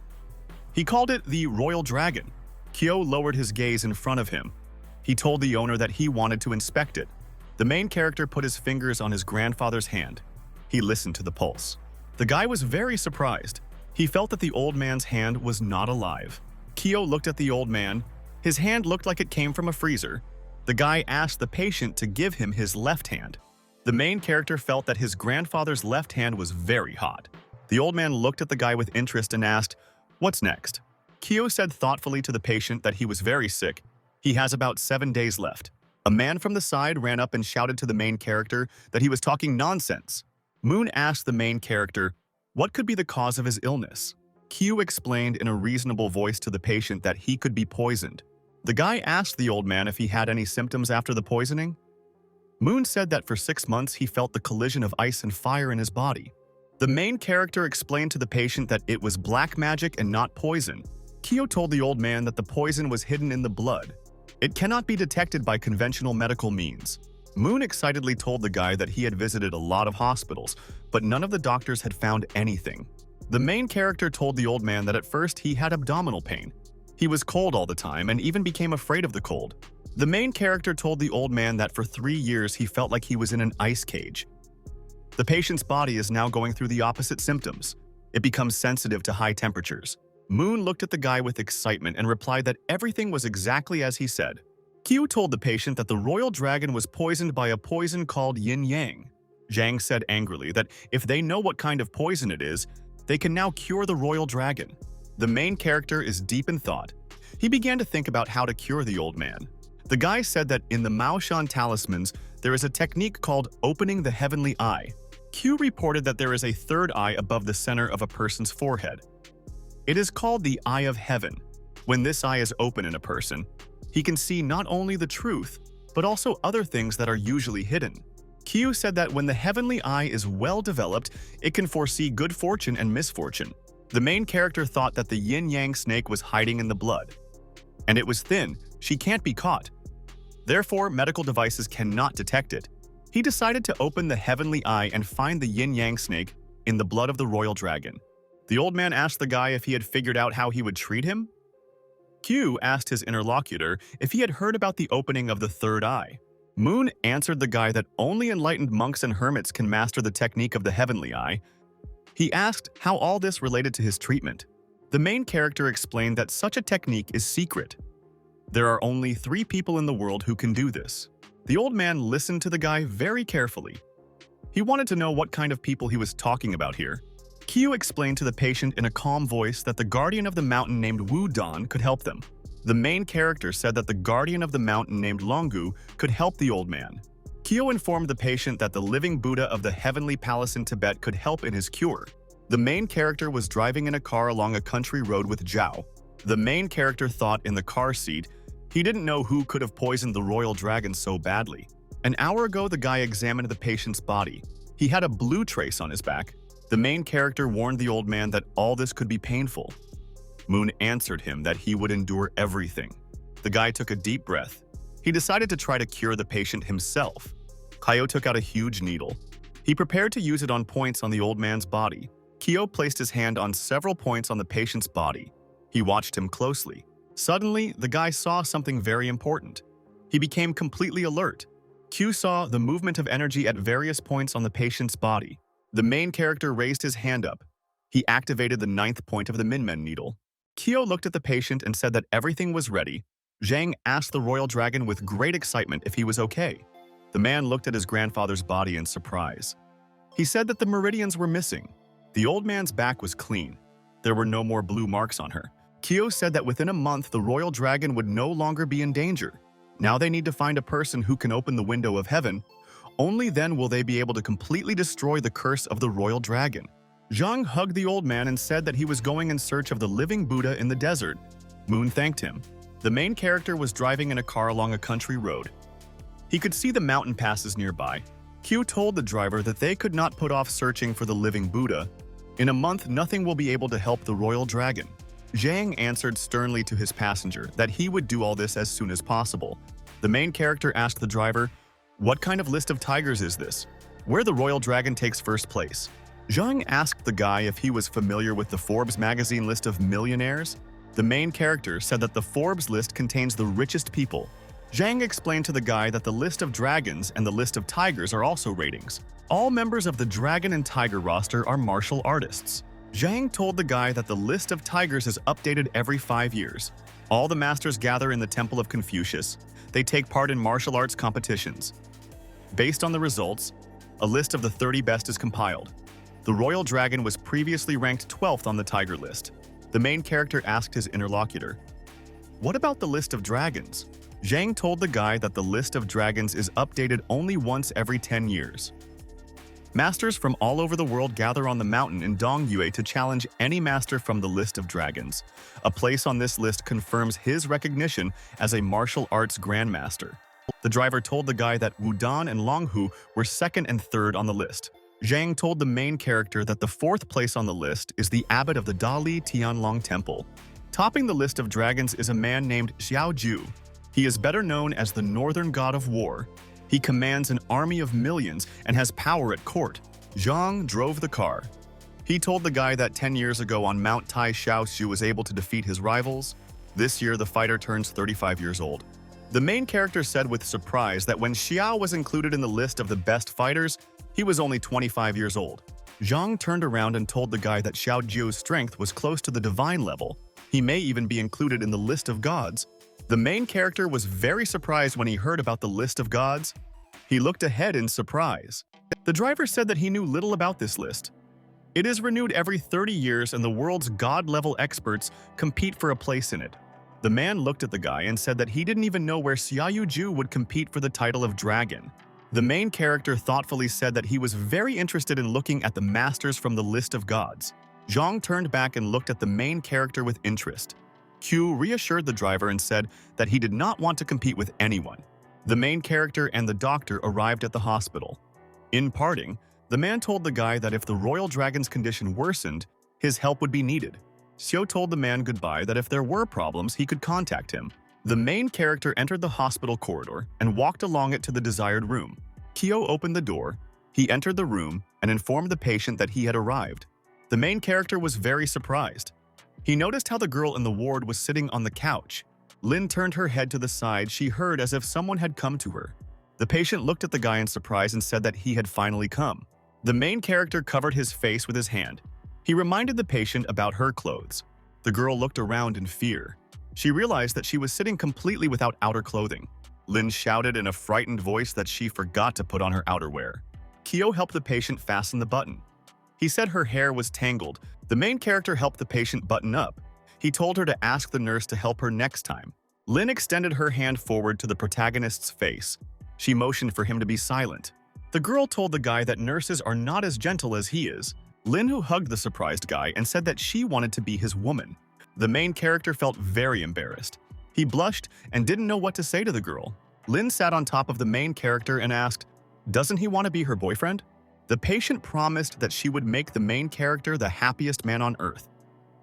He called it the Royal Dragon. Kyo lowered his gaze in front of him. He told the owner that he wanted to inspect it. The main character put his fingers on his grandfather's hand. He listened to the pulse. The guy was very surprised. He felt that the old man's hand was not alive. Kyo looked at the old man. His hand looked like it came from a freezer. The guy asked the patient to give him his left hand. The main character felt that his grandfather's left hand was very hot. The old man looked at the guy with interest and asked, "What's next?" Kyo said thoughtfully to the patient that he was very sick. He has about 7 days left. A man from the side ran up and shouted to the main character that he was talking nonsense. Moon asked the main character, what could be the cause of his illness? Q explained in a reasonable voice to the patient that he could be poisoned. The guy asked the old man if he had any symptoms after the poisoning. Moon said that for 6 months he felt the collision of ice and fire in his body. The main character explained to the patient that it was black magic and not poison. Kyo told the old man that the poison was hidden in the blood. It cannot be detected by conventional medical means. Moon excitedly told the guy that he had visited a lot of hospitals, but none of the doctors had found anything. The main character told the old man that at first he had abdominal pain. He was cold all the time and even became afraid of the cold. The main character told the old man that for 3 years he felt like he was in an ice cage. The patient's body is now going through the opposite symptoms. It becomes sensitive to high temperatures. Moon looked at the guy with excitement and replied that everything was exactly as he said. Q told the patient that the royal dragon was poisoned by a poison called yin-yang. Zhang said angrily that if they know what kind of poison it is, they can now cure the royal dragon. The main character is deep in thought. He began to think about how to cure the old man. The guy said that in the Maoshan talismans, there is a technique called opening the heavenly eye. Q reported that there is a third eye above the center of a person's forehead. It is called the Eye of Heaven. When this eye is open in a person, he can see not only the truth, but also other things that are usually hidden. Q said that when the heavenly eye is well developed, it can foresee good fortune and misfortune. The main character thought that the yin-yang snake was hiding in the blood. And it was thin, she can't be caught. Therefore, medical devices cannot detect it. He decided to open the heavenly eye and find the yin-yang snake in the blood of the royal dragon. The old man asked the guy if he had figured out how he would treat him. Q asked his interlocutor if he had heard about the opening of the third eye. Moon answered the guy that only enlightened monks and hermits can master the technique of the heavenly eye. He asked how all this related to his treatment. The main character explained that such a technique is secret. There are only 3 people in the world who can do this. The old man listened to the guy very carefully. He wanted to know what kind of people he was talking about here. Q explained to the patient in a calm voice that the guardian of the mountain named Wu Dan could help them. The main character said that the guardian of the mountain named Longu could help the old man. Q informed the patient that the living Buddha of the heavenly palace in Tibet could help in his cure. The main character was driving in a car along a country road with Zhao. The main character thought in the car seat, he didn't know who could have poisoned the royal dragon so badly. An hour ago, the guy examined the patient's body. He had a blue trace on his back. The main character warned the old man that all this could be painful. Moon answered him that he would endure everything. The guy took a deep breath. He decided to try to cure the patient himself. Kyo took out a huge needle. He prepared to use it on points on the old man's body. Kyo placed his hand on several points on the patient's body. He watched him closely. Suddenly, the guy saw something very important. He became completely alert. Q saw the movement of energy at various points on the patient's body. The main character raised his hand up. He activated the 9th point of the Minmen needle. Kyo looked at the patient and said that everything was ready. Zhang asked the royal dragon with great excitement if he was okay. The man looked at his grandfather's body in surprise. He said that the meridians were missing. The old man's back was clean. There were no more blue marks on her. Kyo said that within a month the royal dragon would no longer be in danger. Now they need to find a person who can open the window of heaven. Only then will they be able to completely destroy the curse of the royal dragon. Zhang hugged the old man and said that he was going in search of the living Buddha in the desert. Moon thanked him. The main character was driving in a car along a country road. He could see the mountain passes nearby. Q told the driver that they could not put off searching for the living Buddha. In a month, nothing will be able to help the royal dragon. Zhang answered sternly to his passenger that he would do all this as soon as possible. The main character asked the driver, "What kind of list of tigers is this? Where the royal dragon takes first place?" Zhang asked the guy if he was familiar with the Forbes magazine list of millionaires. The main character said that the Forbes list contains the richest people. Zhang explained to the guy that the list of dragons and the list of tigers are also ratings. All members of the dragon and tiger roster are martial artists. Zhang told the guy that the list of tigers is updated every 5 years. All the masters gather in the Temple of Confucius. They take part in martial arts competitions. Based on the results, a list of the 30 best is compiled. The royal dragon was previously ranked 12th on the tiger list. The main character asked his interlocutor, "What about the list of dragons?" Zhang told the guy that the list of dragons is updated only once every 10 years. Masters from all over the world gather on the mountain in Dongyue to challenge any master from the list of dragons. A place on this list confirms his recognition as a martial arts grandmaster. The driver told the guy that Wu Dan and Longhu were 2nd and 3rd on the list. Zhang told the main character that the 4th place on the list is the abbot of the Dali Tianlong Temple. Topping the list of dragons is a man named Xiao Ju. He is better known as the Northern God of War. He commands an army of millions and has power at court. Zhang drove the car. He told the guy that 10 years ago on Mount Tai Xiaoxu was able to defeat his rivals. This year, the fighter turns 35 years old. The main character said with surprise that when Xiao was included in the list of the best fighters, he was only 25 years old. Zhang turned around and told the guy that Xiao Jiu's strength was close to the divine level. He may even be included in the list of gods. The main character was very surprised when he heard about the list of gods. He looked ahead in surprise. The driver said that he knew little about this list. It is renewed every 30 years and the world's god-level experts compete for a place in it. The man looked at the guy and said that he didn't even know where Xiaoyu would compete for the title of dragon. The main character thoughtfully said that he was very interested in looking at the masters from the list of gods. Zhang turned back and looked at the main character with interest. Q reassured the driver and said that he did not want to compete with anyone. The main character and the doctor arrived at the hospital. In parting, the man told the guy that if the royal dragon's condition worsened, his help would be needed. Xiao told the man goodbye that if there were problems, he could contact him. The main character entered the hospital corridor and walked along it to the desired room. Kyo opened the door. He entered the room and informed the patient that he had arrived. The main character was very surprised. He noticed how the girl in the ward was sitting on the couch. Lin turned her head to the side. She heard as if someone had come to her. The patient looked at the guy in surprise and said that he had finally come. The main character covered his face with his hand. He reminded the patient about her clothes. The girl looked around in fear. She realized that she was sitting completely without outer clothing. Lin shouted in a frightened voice that she forgot to put on her outerwear. Kyo helped the patient fasten the button. He said her hair was tangled. The main character helped the patient button up. He told her to ask the nurse to help her next time. Lin extended her hand forward to the protagonist's face. She motioned for him to be silent. The girl told the guy that nurses are not as gentle as he is. Lin who hugged the surprised guy and said that she wanted to be his woman. The main character felt very embarrassed. He blushed and didn't know what to say to the girl. Lin sat on top of the main character and asked, "Doesn't he want to be her boyfriend?" The patient promised that she would make the main character the happiest man on earth.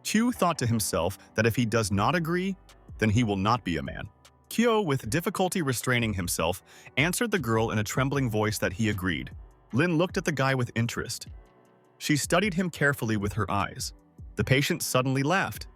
Q thought to himself that if he does not agree, then he will not be a man. Kyo, with difficulty restraining himself, answered the girl in a trembling voice that he agreed. Lin looked at the guy with interest. She studied him carefully with her eyes. The patient suddenly laughed.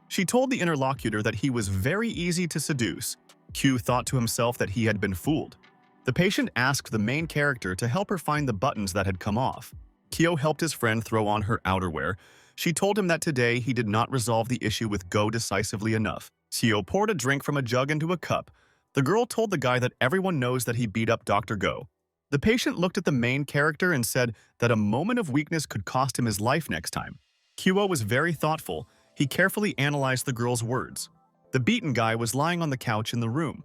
She told the interlocutor that he was very easy to seduce. Q thought to himself that he had been fooled. The patient asked the main character to help her find the buttons that had come off. Kyo helped his friend throw on her outerwear. She told him that today he did not resolve the issue with Go decisively enough. Kyo poured a drink from a jug into a cup. The girl told the guy that everyone knows that he beat up Dr. Go. The patient looked at the main character and said that a moment of weakness could cost him his life next time. Kyo was very thoughtful. He carefully analyzed the girl's words. The beaten guy was lying on the couch in the room.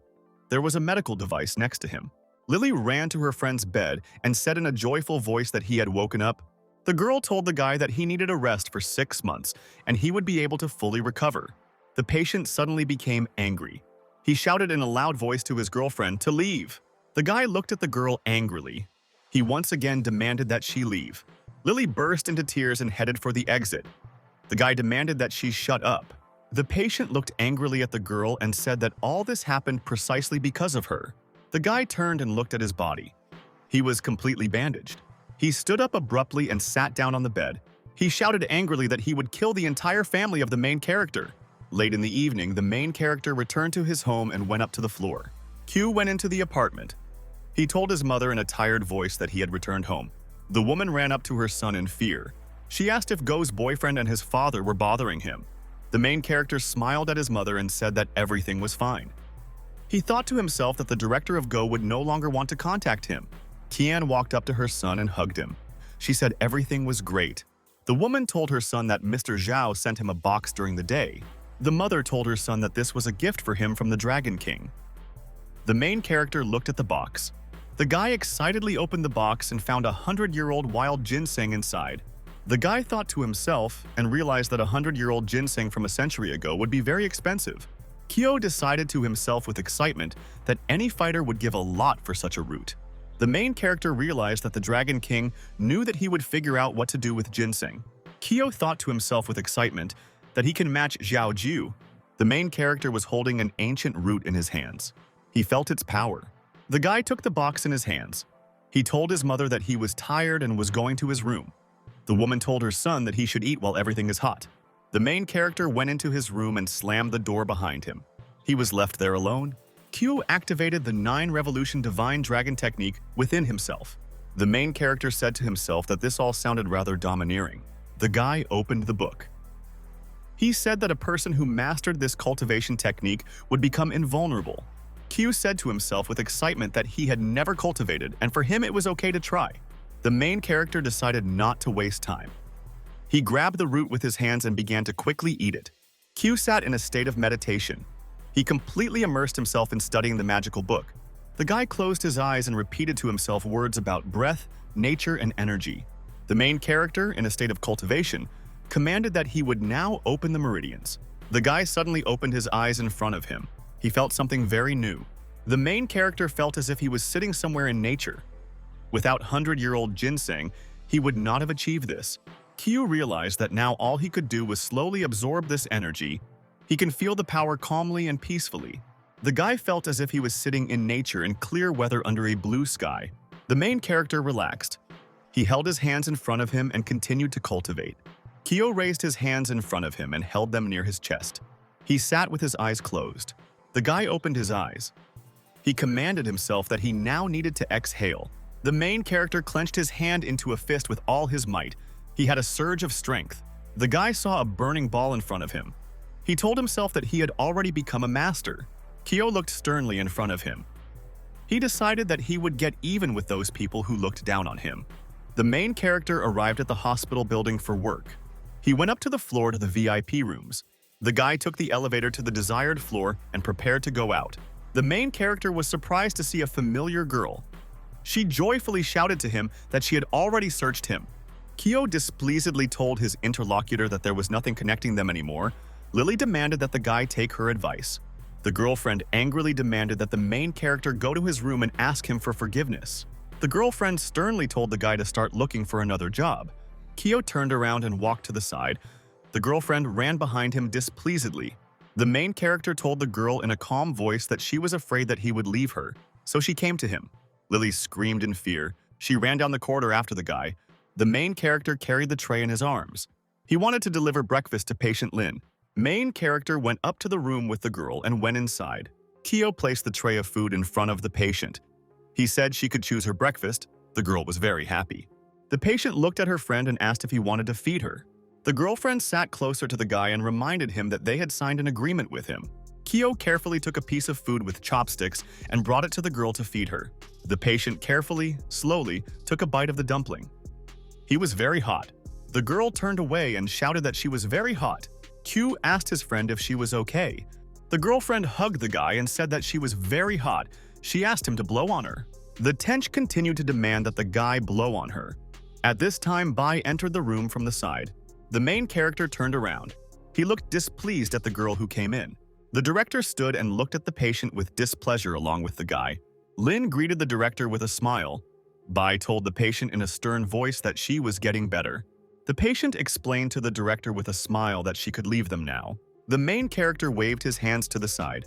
There was a medical device next to him. Lily ran to her friend's bed and said in a joyful voice that he had woken up. The girl told the guy that he needed a rest for 6 months and he would be able to fully recover. The patient suddenly became angry. He shouted in a loud voice to his girlfriend to leave. The guy looked at the girl angrily. He once again demanded that she leave. Lily burst into tears and headed for the exit. The guy demanded that she shut up. The patient looked angrily at the girl and said that all this happened precisely because of her. The guy turned and looked at his body. He was completely bandaged. He stood up abruptly and sat down on the bed. He shouted angrily that he would kill the entire family of the main character. Late in the evening, the main character returned to his home and went up to the floor. Q went into the apartment. He told his mother in a tired voice that he had returned home. The woman ran up to her son in fear. She asked if Go's boyfriend and his father were bothering him. The main character smiled at his mother and said that everything was fine. He thought to himself that the director of Go would no longer want to contact him. Kian walked up to her son and hugged him. She said everything was great. The woman told her son that Mr. Zhao sent him a box during the day. The mother told her son that this was a gift for him from the Dragon King. The main character looked at the box. The guy excitedly opened the box and found a 100-year-old wild ginseng inside. The guy thought to himself and realized that a 100-year-old ginseng from a century ago would be very expensive. Kyo decided to himself with excitement that any fighter would give a lot for such a root. The main character realized that the Dragon King knew that he would figure out what to do with ginseng. Kyo thought to himself with excitement that he can match Zhao Ju. The main character was holding an ancient root in his hands. He felt its power. The guy took the box in his hands. He told his mother that he was tired and was going to his room. The woman told her son that he should eat while everything is hot. The main character went into his room and slammed the door behind him. He was left there alone. Q activated the 9 Revolution Divine Dragon technique within himself. The main character said to himself that this all sounded rather domineering. The guy opened the book. He said that a person who mastered this cultivation technique would become invulnerable. Q said to himself with excitement that he had never cultivated, and for him it was okay to try. The main character decided not to waste time. He grabbed the root with his hands and began to quickly eat it. Q sat in a state of meditation. He completely immersed himself in studying the magical book. The guy closed his eyes and repeated to himself words about breath, nature, and energy. The main character, in a state of cultivation, commanded that he would now open the meridians. The guy suddenly opened his eyes in front of him. He felt something very new. The main character felt as if he was sitting somewhere in nature. Without 100-year-old ginseng, he would not have achieved this. Q realized that now all he could do was slowly absorb this energy. He can feel the power calmly and peacefully. The guy felt as if he was sitting in nature in clear weather under a blue sky. The main character relaxed. He held his hands in front of him and continued to cultivate. Kyo raised his hands in front of him and held them near his chest. He sat with his eyes closed. The guy opened his eyes. He commanded himself that he now needed to exhale. The main character clenched his hand into a fist with all his might. He had a surge of strength. The guy saw a burning ball in front of him. He told himself that he had already become a master. Kyo looked sternly in front of him. He decided that he would get even with those people who looked down on him. The main character arrived at the hospital building for work. He went up to the floor to the VIP rooms. The guy took the elevator to the desired floor and prepared to go out. The main character was surprised to see a familiar girl. She joyfully shouted to him that she had already searched him. Kyo displeasedly told his interlocutor that there was nothing connecting them anymore. Lily demanded that the guy take her advice. The girlfriend angrily demanded that the main character go to his room and ask him for forgiveness. The girlfriend sternly told the guy to start looking for another job. Kyo turned around and walked to the side. The girlfriend ran behind him displeasedly. The main character told the girl in a calm voice that she was afraid that he would leave her, so she came to him. Lily screamed in fear. She ran down the corridor after the guy. The main character carried the tray in his arms. He wanted to deliver breakfast to patient Lin. Main character went up to the room with the girl and went inside. Kyo placed the tray of food in front of the patient. He said she could choose her breakfast. The girl was very happy. The patient looked at her friend and asked if he wanted to feed her. The girlfriend sat closer to the guy and reminded him that they had signed an agreement with him. Kyo carefully took a piece of food with chopsticks and brought it to the girl to feed her. The patient carefully, slowly, took a bite of the dumpling. He was very hot. The girl turned away and shouted that she was very hot. Q asked his friend if she was okay. The girlfriend hugged the guy and said that she was very hot. She asked him to blow on her. The tench continued to demand that the guy blow on her. At this time, Bai entered the room from the side. The main character turned around. He looked displeased at the girl who came in. The director stood and looked at the patient with displeasure along with the guy. Lin greeted the director with a smile. Bai told the patient in a stern voice that she was getting better. The patient explained to the director with a smile that she could leave them now. The main character waved his hands to the side.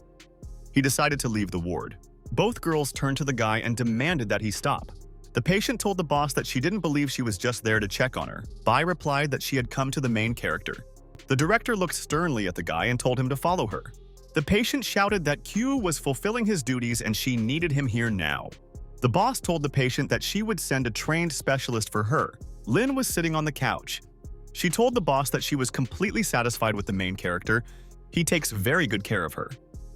He decided to leave the ward. Both girls turned to the guy and demanded that he stop. The patient told the boss that she didn't believe she was just there to check on her. Bai replied that she had come to the main character. The director looked sternly at the guy and told him to follow her. The patient shouted that Q was fulfilling his duties and she needed him here now. The boss told the patient that she would send a trained specialist for her. Lin was sitting on the couch. She told the boss that she was completely satisfied with the main character. He takes very good care of her.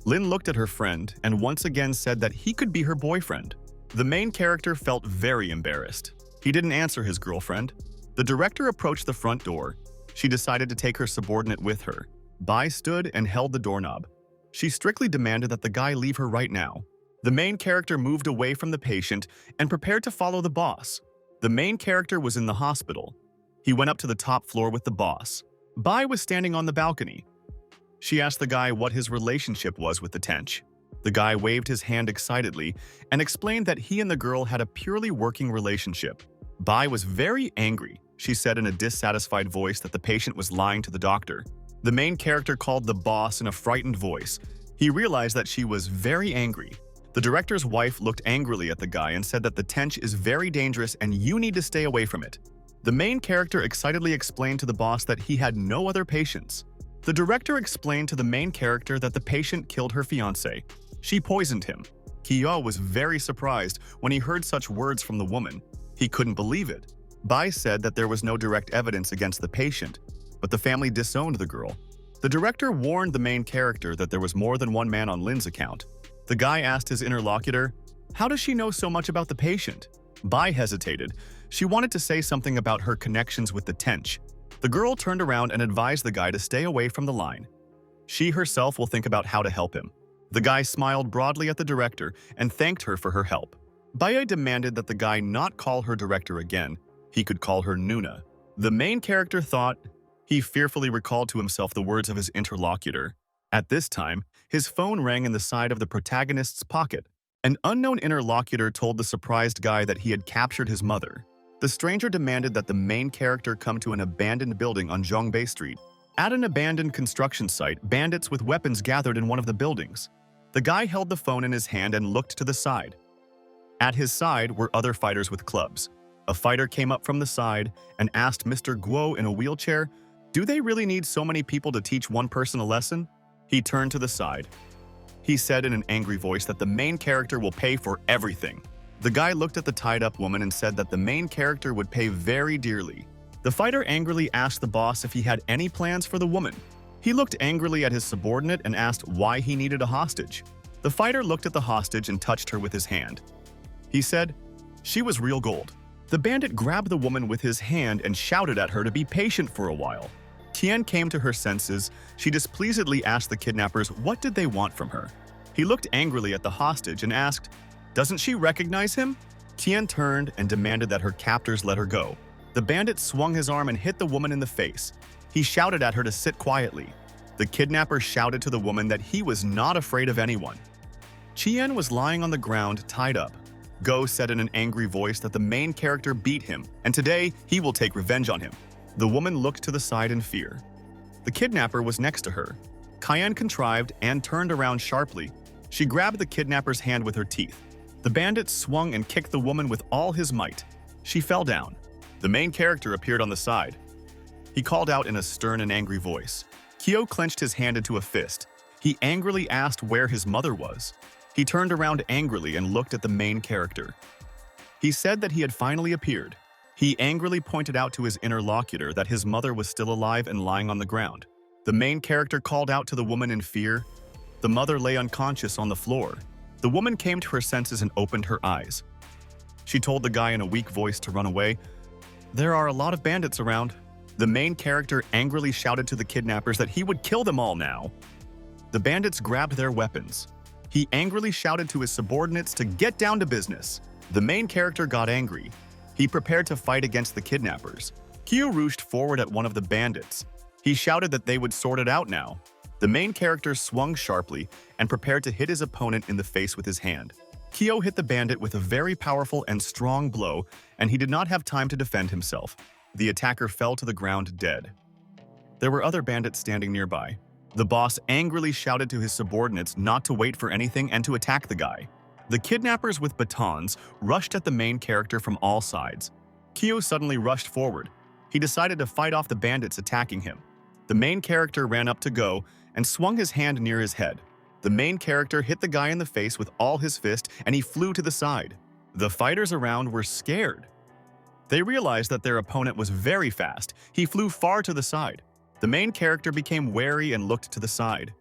Lin looked at her friend and once again said that he could be her boyfriend. The main character felt very embarrassed. He didn't answer his girlfriend. The director approached the front door. She decided to take her subordinate with her. Bai stood and held the doorknob. She strictly demanded that the guy leave her right now. The main character moved away from the patient and prepared to follow the boss. The main character was in the hospital. He went up to the top floor with the boss. Bai was standing on the balcony. She asked the guy what his relationship was with the tench. The guy waved his hand excitedly and explained that he and the girl had a purely working relationship. Bai was very angry. She said in a dissatisfied voice that the patient was lying to the doctor. The main character called the boss in a frightened voice. He realized that she was very angry. The director's wife looked angrily at the guy and said that the tench is very dangerous and you need to stay away from it. The main character excitedly explained to the boss that he had no other patients. The director explained to the main character that the patient killed her fiancé. She poisoned him. Kyo was very surprised when he heard such words from the woman. He couldn't believe it. Bai said that there was no direct evidence against the patient, but the family disowned the girl. The director warned the main character that there was more than one man on Lin's account. The guy asked his interlocutor, "How does she know so much about the patient?" Bai hesitated. She wanted to say something about her connections with the Tench. The girl turned around and advised the guy to stay away from the line. She herself will think about how to help him. The guy smiled broadly at the director and thanked her for her help. Bai demanded that the guy not call her director again. He could call her Nuna. The main character thought. He fearfully recalled to himself the words of his interlocutor. At this time, his phone rang in the side of the protagonist's pocket. An unknown interlocutor told the surprised guy that he had captured his mother. The stranger demanded that the main character come to an abandoned building on Zhongbei Street. At an abandoned construction site, bandits with weapons gathered in one of the buildings. The guy held the phone in his hand and looked to the side. At his side were other fighters with clubs. A fighter came up from the side and asked Mr. Guo in a wheelchair, "Do they really need so many people to teach one person a lesson?" He turned to the side. He said in an angry voice that the main character will pay for everything. The guy looked at the tied-up woman and said that the main character would pay very dearly. The fighter angrily asked the boss if he had any plans for the woman. He looked angrily at his subordinate and asked why he needed a hostage. The fighter looked at the hostage and touched her with his hand. He said, "She was real gold." The bandit grabbed the woman with his hand and shouted at her to be patient for a while. Tian came to her senses. She displeasedly asked the kidnappers what did they want from her. He looked angrily at the hostage and asked, "Doesn't she recognize him?" Tian turned and demanded that her captors let her go. The bandit swung his arm and hit the woman in the face. He shouted at her to sit quietly. The kidnapper shouted to the woman that he was not afraid of anyone. Tian was lying on the ground, tied up. Go said in an angry voice that the main character beat him, and today he will take revenge on him. The woman looked to the side in fear. The kidnapper was next to her. Cayenne contrived and turned around sharply. She grabbed the kidnapper's hand with her teeth. The bandit swung and kicked the woman with all his might. She fell down. The main character appeared on the side. He called out in a stern and angry voice. Kyo clenched his hand into a fist. He angrily asked where his mother was. He turned around angrily and looked at the main character. He said that he had finally appeared. He angrily pointed out to his interlocutor that his mother was still alive and lying on the ground. The main character called out to the woman in fear. The mother lay unconscious on the floor. The woman came to her senses and opened her eyes. She told the guy in a weak voice to run away. "There are a lot of bandits around." The main character angrily shouted to the kidnappers that he would kill them all now. The bandits grabbed their weapons. He angrily shouted to his subordinates to get down to business. The main character got angry. He prepared to fight against the kidnappers. Kyo rushed forward at one of the bandits. He shouted that they would sort it out now. The main character swung sharply and prepared to hit his opponent in the face with his hand. Kyo hit the bandit with a very powerful and strong blow, and he did not have time to defend himself. The attacker fell to the ground dead. There were other bandits standing nearby. The boss angrily shouted to his subordinates not to wait for anything and to attack the guy. The kidnappers with batons rushed at the main character from all sides. Kyo suddenly rushed forward. He decided to fight off the bandits attacking him. The main character ran up to Go and swung his hand near his head. The main character hit the guy in the face with all his fist and he flew to the side. The fighters around were scared. They realized that their opponent was very fast. He flew far to the side. The main character became wary and looked to the side.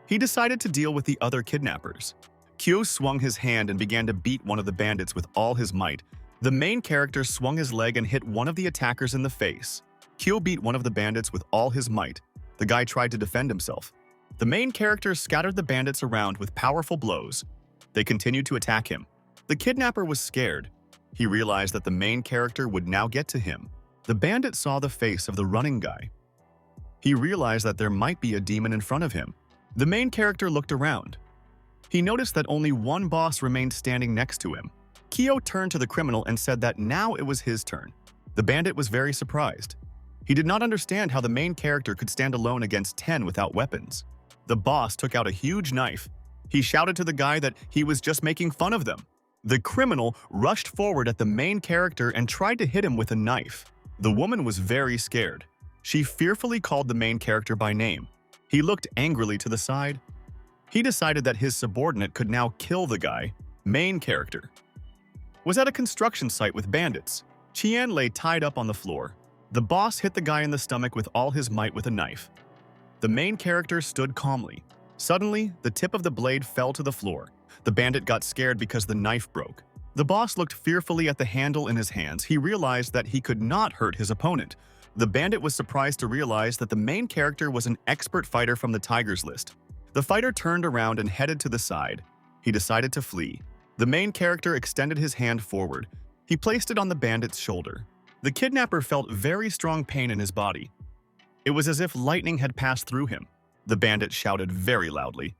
He decided to deal with the other kidnappers. Kyo swung his hand and began to beat one of the bandits with all his might. The main character swung his leg and hit one of the attackers in the face. Kyo beat one of the bandits with all his might. The guy tried to defend himself. The main character scattered the bandits around with powerful blows. They continued to attack him. The kidnapper was scared. He realized that the main character would now get to him. The bandit saw the face of the running guy. He realized that there might be a demon in front of him. The main character looked around. He noticed that only one boss remained standing next to him. Kyo turned to the criminal and said that now it was his turn. The bandit was very surprised. He did not understand how the main character could stand alone against 10 without weapons. The boss took out a huge knife. He shouted to the guy that he was just making fun of them. The criminal rushed forward at the main character and tried to hit him with a knife. The woman was very scared. She fearfully called the main character by name. He looked angrily to the side. He decided that his subordinate could now kill the guy. Main character was at a construction site with bandits. Qian lay tied up on the floor. The boss hit the guy in the stomach with all his might with a knife. The main character stood calmly. Suddenly, the tip of the blade fell to the floor. The bandit got scared because the knife broke. The boss looked fearfully at the handle in his hands. He realized that he could not hurt his opponent. The bandit was surprised to realize that the main character was an expert fighter from the Tiger's List. The fighter turned around and headed to the side. He decided to flee. The main character extended his hand forward. He placed it on the bandit's shoulder. The kidnapper felt very strong pain in his body. It was as if lightning had passed through him. The bandit shouted very loudly.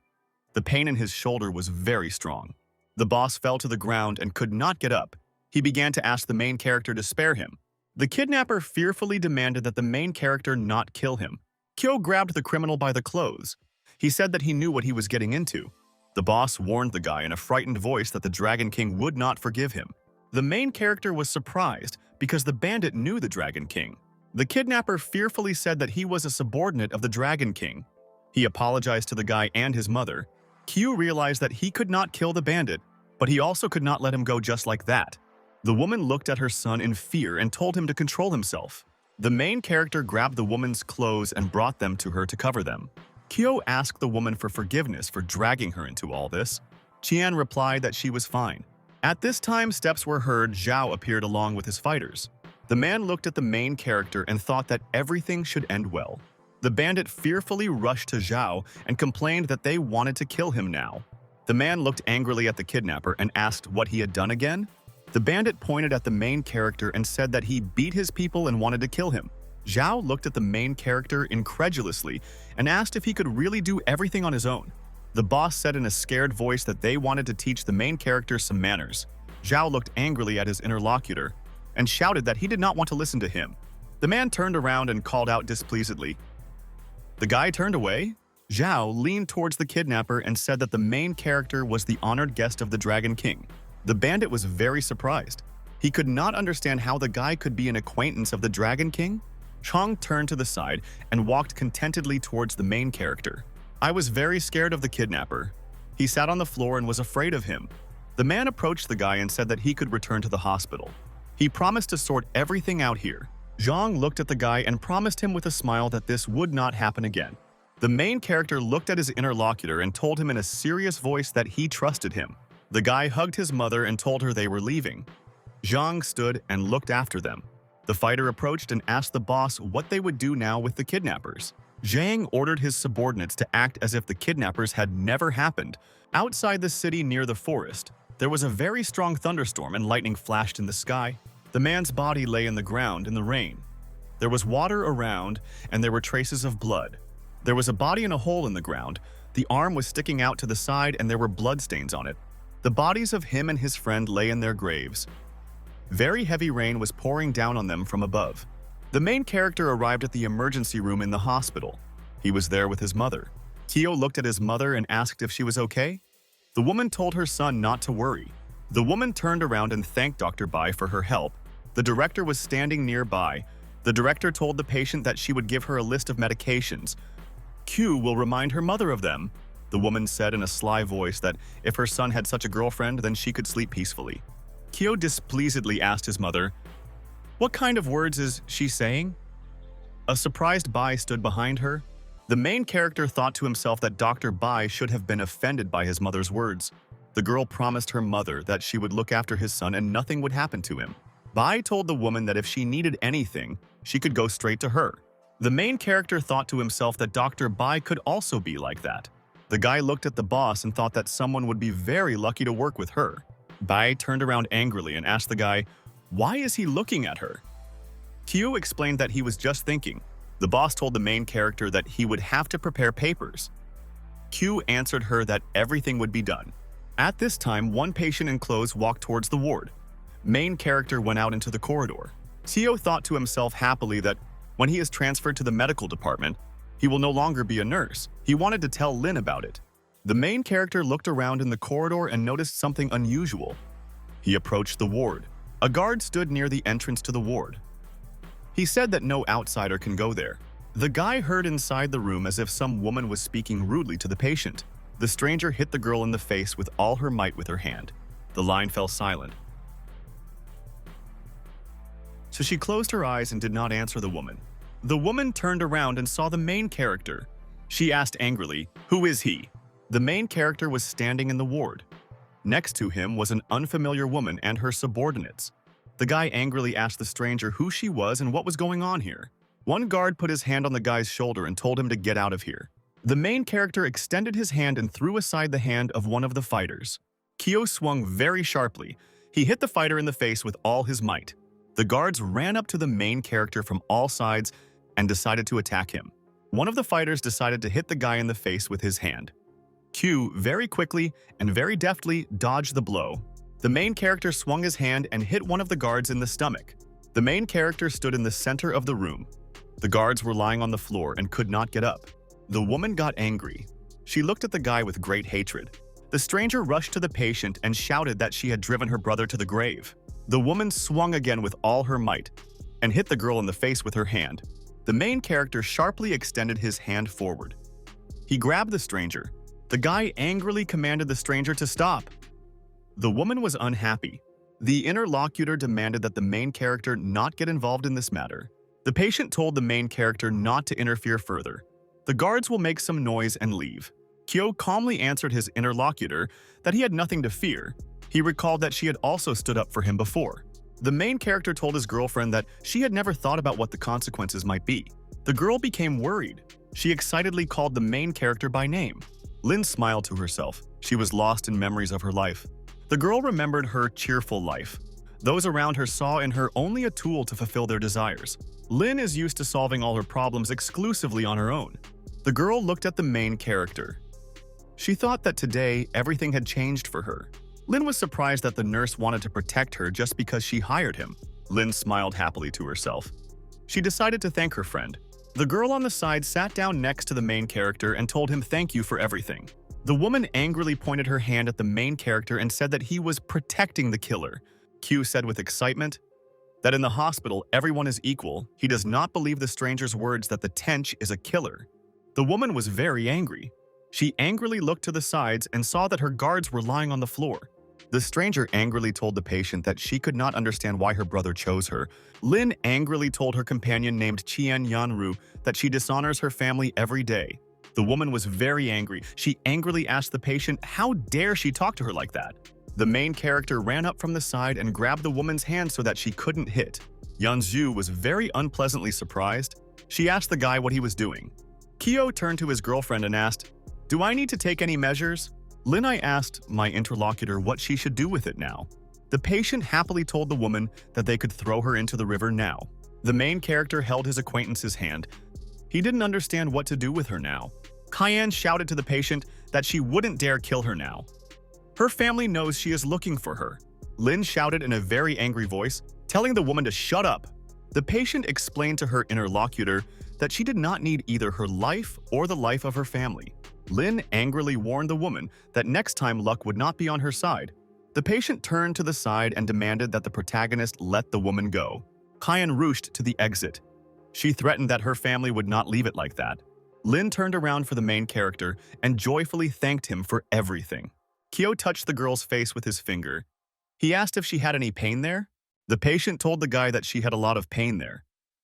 The pain in his shoulder was very strong. The boss fell to the ground and could not get up. He began to ask the main character to spare him. The kidnapper fearfully demanded that the main character not kill him. Kyo grabbed the criminal by the clothes. He said that he knew what he was getting into. The boss warned the guy in a frightened voice that the Dragon King would not forgive him. The main character was surprised because the bandit knew the Dragon King. The kidnapper fearfully said that he was a subordinate of the Dragon King. He apologized to the guy and his mother. Q realized that he could not kill the bandit, but he also could not let him go just like that. The woman looked at her son in fear and told him to control himself. The main character grabbed the woman's clothes and brought them to her to cover them. Kyo asked the woman for forgiveness for dragging her into all this. Qian replied that she was fine. At this time, steps were heard. Zhao appeared along with his fighters. The man looked at the main character and thought that everything should end well. The bandit fearfully rushed to Zhao and complained that they wanted to kill him now. The man looked angrily at the kidnapper and asked what he had done again. The bandit pointed at the main character and said that he beat his people and wanted to kill him. Zhao looked at the main character incredulously and asked if he could really do everything on his own. The boss said in a scared voice that they wanted to teach the main character some manners. Zhao looked angrily at his interlocutor and shouted that he did not want to listen to him. The man turned around and called out displeasedly. The guy turned away. Zhao leaned towards the kidnapper and said that the main character was the honored guest of the Dragon King. The bandit was very surprised. He could not understand how the guy could be an acquaintance of the Dragon King. Chong turned to the side and walked contentedly towards the main character. I was very scared of the kidnapper. He sat on the floor and was afraid of him. The man approached the guy and said that he could return to the hospital. He promised to sort everything out here. Zhang looked at the guy and promised him with a smile that this would not happen again. The main character looked at his interlocutor and told him in a serious voice that he trusted him. The guy hugged his mother and told her they were leaving. Zhang stood and looked after them. The fighter approached and asked the boss what they would do now with the kidnappers. Zhang ordered his subordinates to act as if the kidnappers had never happened. Outside the city near the forest, there was a very strong thunderstorm and lightning flashed in the sky. The man's body lay in the ground in the rain. There was water around and there were traces of blood. There was a body in a hole in the ground. The arm was sticking out to the side and there were bloodstains on it. The bodies of him and his friend lay in their graves. Very heavy rain was pouring down on them from above. The main character arrived at the emergency room in the hospital. He was there with his mother. Kyo looked at his mother and asked if she was okay. The woman told her son not to worry. The woman turned around and thanked Dr. Bai for her help. The director was standing nearby. The director told the patient that she would give her a list of medications. Q will remind her mother of them. The woman said in a sly voice that if her son had such a girlfriend, then she could sleep peacefully. Kyo displeasedly asked his mother, "What kind of words is she saying?" A surprised Bai stood behind her. The main character thought to himself that Dr. Bai should have been offended by his mother's words. The girl promised her mother that she would look after his son and nothing would happen to him. Bai told the woman that if she needed anything, she could go straight to her. The main character thought to himself that Dr. Bai could also be like that. The guy looked at the boss and thought that someone would be very lucky to work with her. Bai turned around angrily and asked the guy, "Why is he looking at her?" Kyo explained that he was just thinking. The boss told the main character that he would have to prepare papers. Q answered her that everything would be done. At this time, one patient in clothes walked towards the ward. Main character went out into the corridor. Tio thought to himself happily that when he is transferred to the medical department, he will no longer be a nurse. He wanted to tell Lin about it. The main character looked around in the corridor and noticed something unusual. He approached the ward. A guard stood near the entrance to the ward. He said that no outsider can go there. The guy heard inside the room as if some woman was speaking rudely to the patient. The stranger hit the girl in the face with all her might with her hand. The line fell silent. So she closed her eyes and did not answer the woman. The woman turned around and saw the main character. She asked angrily, "Who is he?" The main character was standing in the ward. Next to him was an unfamiliar woman and her subordinates. The guy angrily asked the stranger who she was and what was going on here. One guard put his hand on the guy's shoulder and told him to get out of here. The main character extended his hand and threw aside the hand of one of the fighters. Kyo swung very sharply. He hit the fighter in the face with all his might. The guards ran up to the main character from all sides and decided to attack him. One of the fighters decided to hit the guy in the face with his hand. Q very quickly and very deftly dodged the blow. The main character swung his hand and hit one of the guards in the stomach. The main character stood in the center of the room. The guards were lying on the floor and could not get up. The woman got angry. She looked at the guy with great hatred. The stranger rushed to the patient and shouted that she had driven her brother to the grave. The woman swung again with all her might and hit the girl in the face with her hand. The main character sharply extended his hand forward. He grabbed the stranger. The guy angrily commanded the stranger to stop. The woman was unhappy. The interlocutor demanded that the main character not get involved in this matter. The patient told the main character not to interfere further. The guards will make some noise and leave. Kyo calmly answered his interlocutor that he had nothing to fear. He recalled that she had also stood up for him before. The main character told his girlfriend that she had never thought about what the consequences might be. The girl became worried. She excitedly called the main character by name. Lin smiled to herself. She was lost in memories of her life. The girl remembered her cheerful life. Those around her saw in her only a tool to fulfill their desires. Lin is used to solving all her problems exclusively on her own. The girl looked at the main character. She thought that today everything had changed for her. Lin was surprised that the nurse wanted to protect her just because she hired him. Lin smiled happily to herself. She decided to thank her friend. The girl on the side sat down next to the main character and told him thank you for everything. The woman angrily pointed her hand at the main character and said that he was protecting the killer. Q said with excitement that in the hospital everyone is equal. He does not believe the stranger's words that the tench is a killer. The woman was very angry. She angrily looked to the sides and saw that her guards were lying on the floor. The stranger angrily told the patient that she could not understand why her brother chose her. Lin angrily told her companion named Chien Yanru that she dishonors her family every day. The woman was very angry. She angrily asked the patient how dare she talk to her like that. The main character ran up from the side and grabbed the woman's hand so that she couldn't hit. Yanzu was very unpleasantly surprised. She asked the guy what he was doing. Kyo turned to his girlfriend and asked, "Do I need to take any measures?" Linai asked my interlocutor what she should do with it now. The patient happily told the woman that they could throw her into the river now. The main character held his acquaintance's hand. He didn't understand what to do with her now. Cayenne shouted to the patient that she wouldn't dare kill her now. Her family knows she is looking for her. Lin shouted in a very angry voice, telling the woman to shut up. The patient explained to her interlocutor that she did not need either her life or the life of her family. Lin angrily warned the woman that next time luck would not be on her side. The patient turned to the side and demanded that the protagonist let the woman go. Cayenne rushed to the exit. She threatened that her family would not leave it like that. Lin turned around for the main character and joyfully thanked him for everything. Kyo touched the girl's face with his finger. He asked if she had any pain there. The patient told the guy that she had a lot of pain there.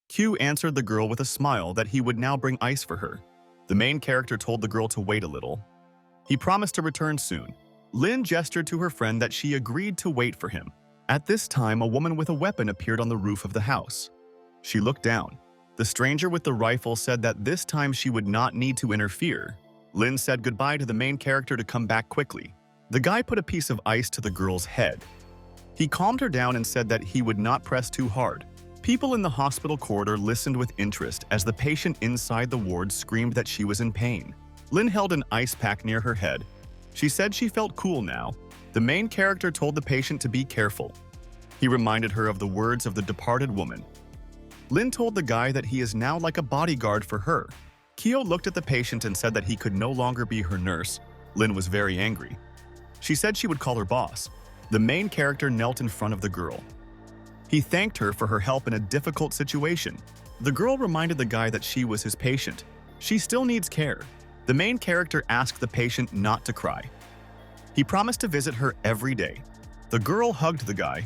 Q answered the girl with a smile that he would now bring ice for her. The main character told the girl to wait a little. He promised to return soon. Lin gestured to her friend that she agreed to wait for him. At this time, a woman with a weapon appeared on the roof of the house. She looked down. The stranger with the rifle said that this time she would not need to interfere. Lin said goodbye to the main character to come back quickly. The guy put a piece of ice to the girl's head. He calmed her down and said that he would not press too hard. People in the hospital corridor listened with interest as the patient inside the ward screamed that she was in pain. Lin held an ice pack near her head. She said she felt cool now. The main character told the patient to be careful. He reminded her of the words of the departed woman. Lin told the guy that he is now like a bodyguard for her. Kyo looked at the patient and said that he could no longer be her nurse. Lin was very angry. She said she would call her boss. The main character knelt in front of the girl. He thanked her for her help in a difficult situation. The girl reminded the guy that she was his patient. She still needs care. The main character asked the patient not to cry. He promised to visit her every day. The girl hugged the guy.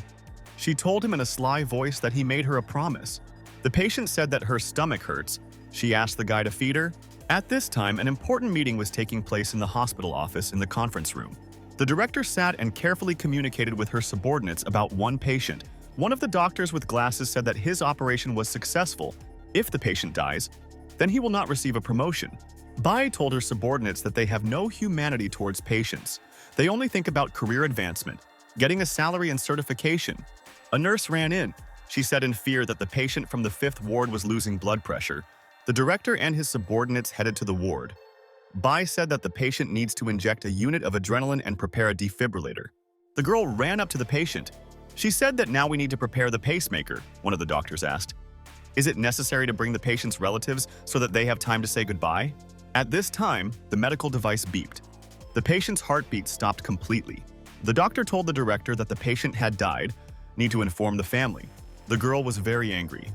She told him in a sly voice that he made her a promise. The patient said that her stomach hurts. She asked the guy to feed her. At this time, an important meeting was taking place in the hospital office in the conference room. The director sat and carefully communicated with her subordinates about one patient. One of the doctors with glasses said that his operation was successful. If the patient dies, then he will not receive a promotion. Bai told her subordinates that they have no humanity towards patients. They only think about career advancement, getting a salary and certification. A nurse ran in. She said in fear that the patient from the 5th ward was losing blood pressure. The director and his subordinates headed to the ward. Bai said that the patient needs to inject a unit of adrenaline and prepare a defibrillator. The girl ran up to the patient. She said that now we need to prepare the pacemaker, one of the doctors asked. Is it necessary to bring the patient's relatives so that they have time to say goodbye? At this time, the medical device beeped. The patient's heartbeat stopped completely. The doctor told the director that the patient had died, need to inform the family. The girl was very angry.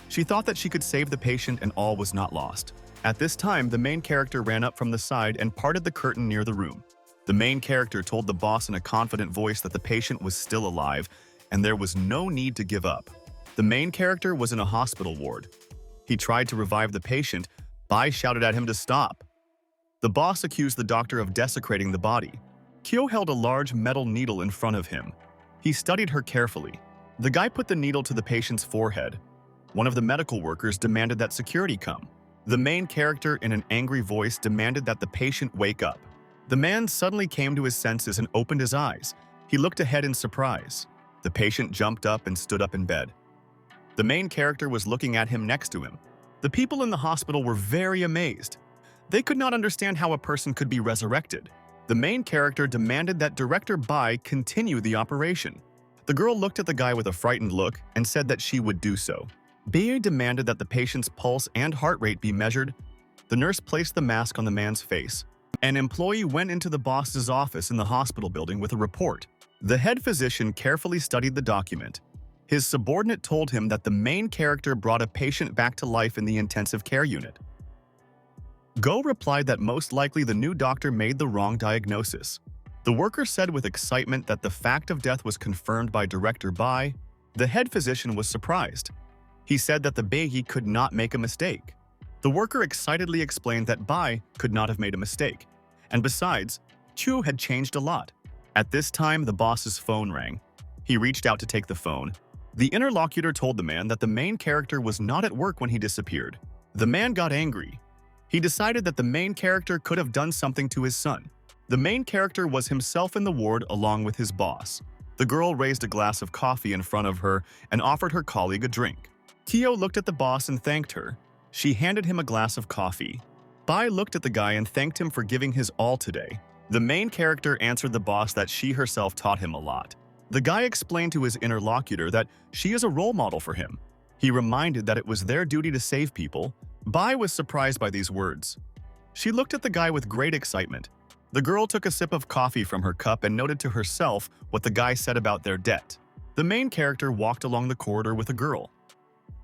She thought that she could save the patient and all was not lost. At this time, the main character ran up from the side and parted the curtain near the room. The main character told the boss in a confident voice that the patient was still alive and there was no need to give up. The main character was in a hospital ward. He tried to revive the patient. Bai shouted at him to stop. The boss accused the doctor of desecrating the body. Kyo held a large metal needle in front of him. He studied her carefully. The guy put the needle to the patient's forehead. One of the medical workers demanded that security come. The main character, in an angry voice, demanded that the patient wake up. The man suddenly came to his senses and opened his eyes. He looked ahead in surprise. The patient jumped up and stood up in bed. The main character was looking at him next to him. The people in the hospital were very amazed. They could not understand how a person could be resurrected. The main character demanded that Director Bai continue the operation. The girl looked at the guy with a frightened look and said that she would do so. Bai demanded that the patient's pulse and heart rate be measured. The nurse placed the mask on the man's face. An employee went into the boss's office in the hospital building with a report. The head physician carefully studied the document. His subordinate told him that the main character brought a patient back to life in the intensive care unit. Go replied that most likely the new doctor made the wrong diagnosis. The worker said with excitement that the fact of death was confirmed by Director Bai. The head physician was surprised. He said that the Beigi could not make a mistake. The worker excitedly explained that Bai could not have made a mistake. And besides, Chu had changed a lot. At this time, the boss's phone rang. He reached out to take the phone. The interlocutor told the man that the main character was not at work when he disappeared. The man got angry. He decided that the main character could have done something to his son. The main character was himself in the ward along with his boss. The girl raised a glass of coffee in front of her and offered her colleague a drink. Kyo looked at the boss and thanked her. She handed him a glass of coffee. Bai looked at the guy and thanked him for giving his all today. The main character answered the boss that she herself taught him a lot. The guy explained to his interlocutor that she is a role model for him. He reminded that it was their duty to save people. Bai was surprised by these words. She looked at the guy with great excitement. The girl took a sip of coffee from her cup and noted to herself what the guy said about their debt. The main character walked along the corridor with a girl.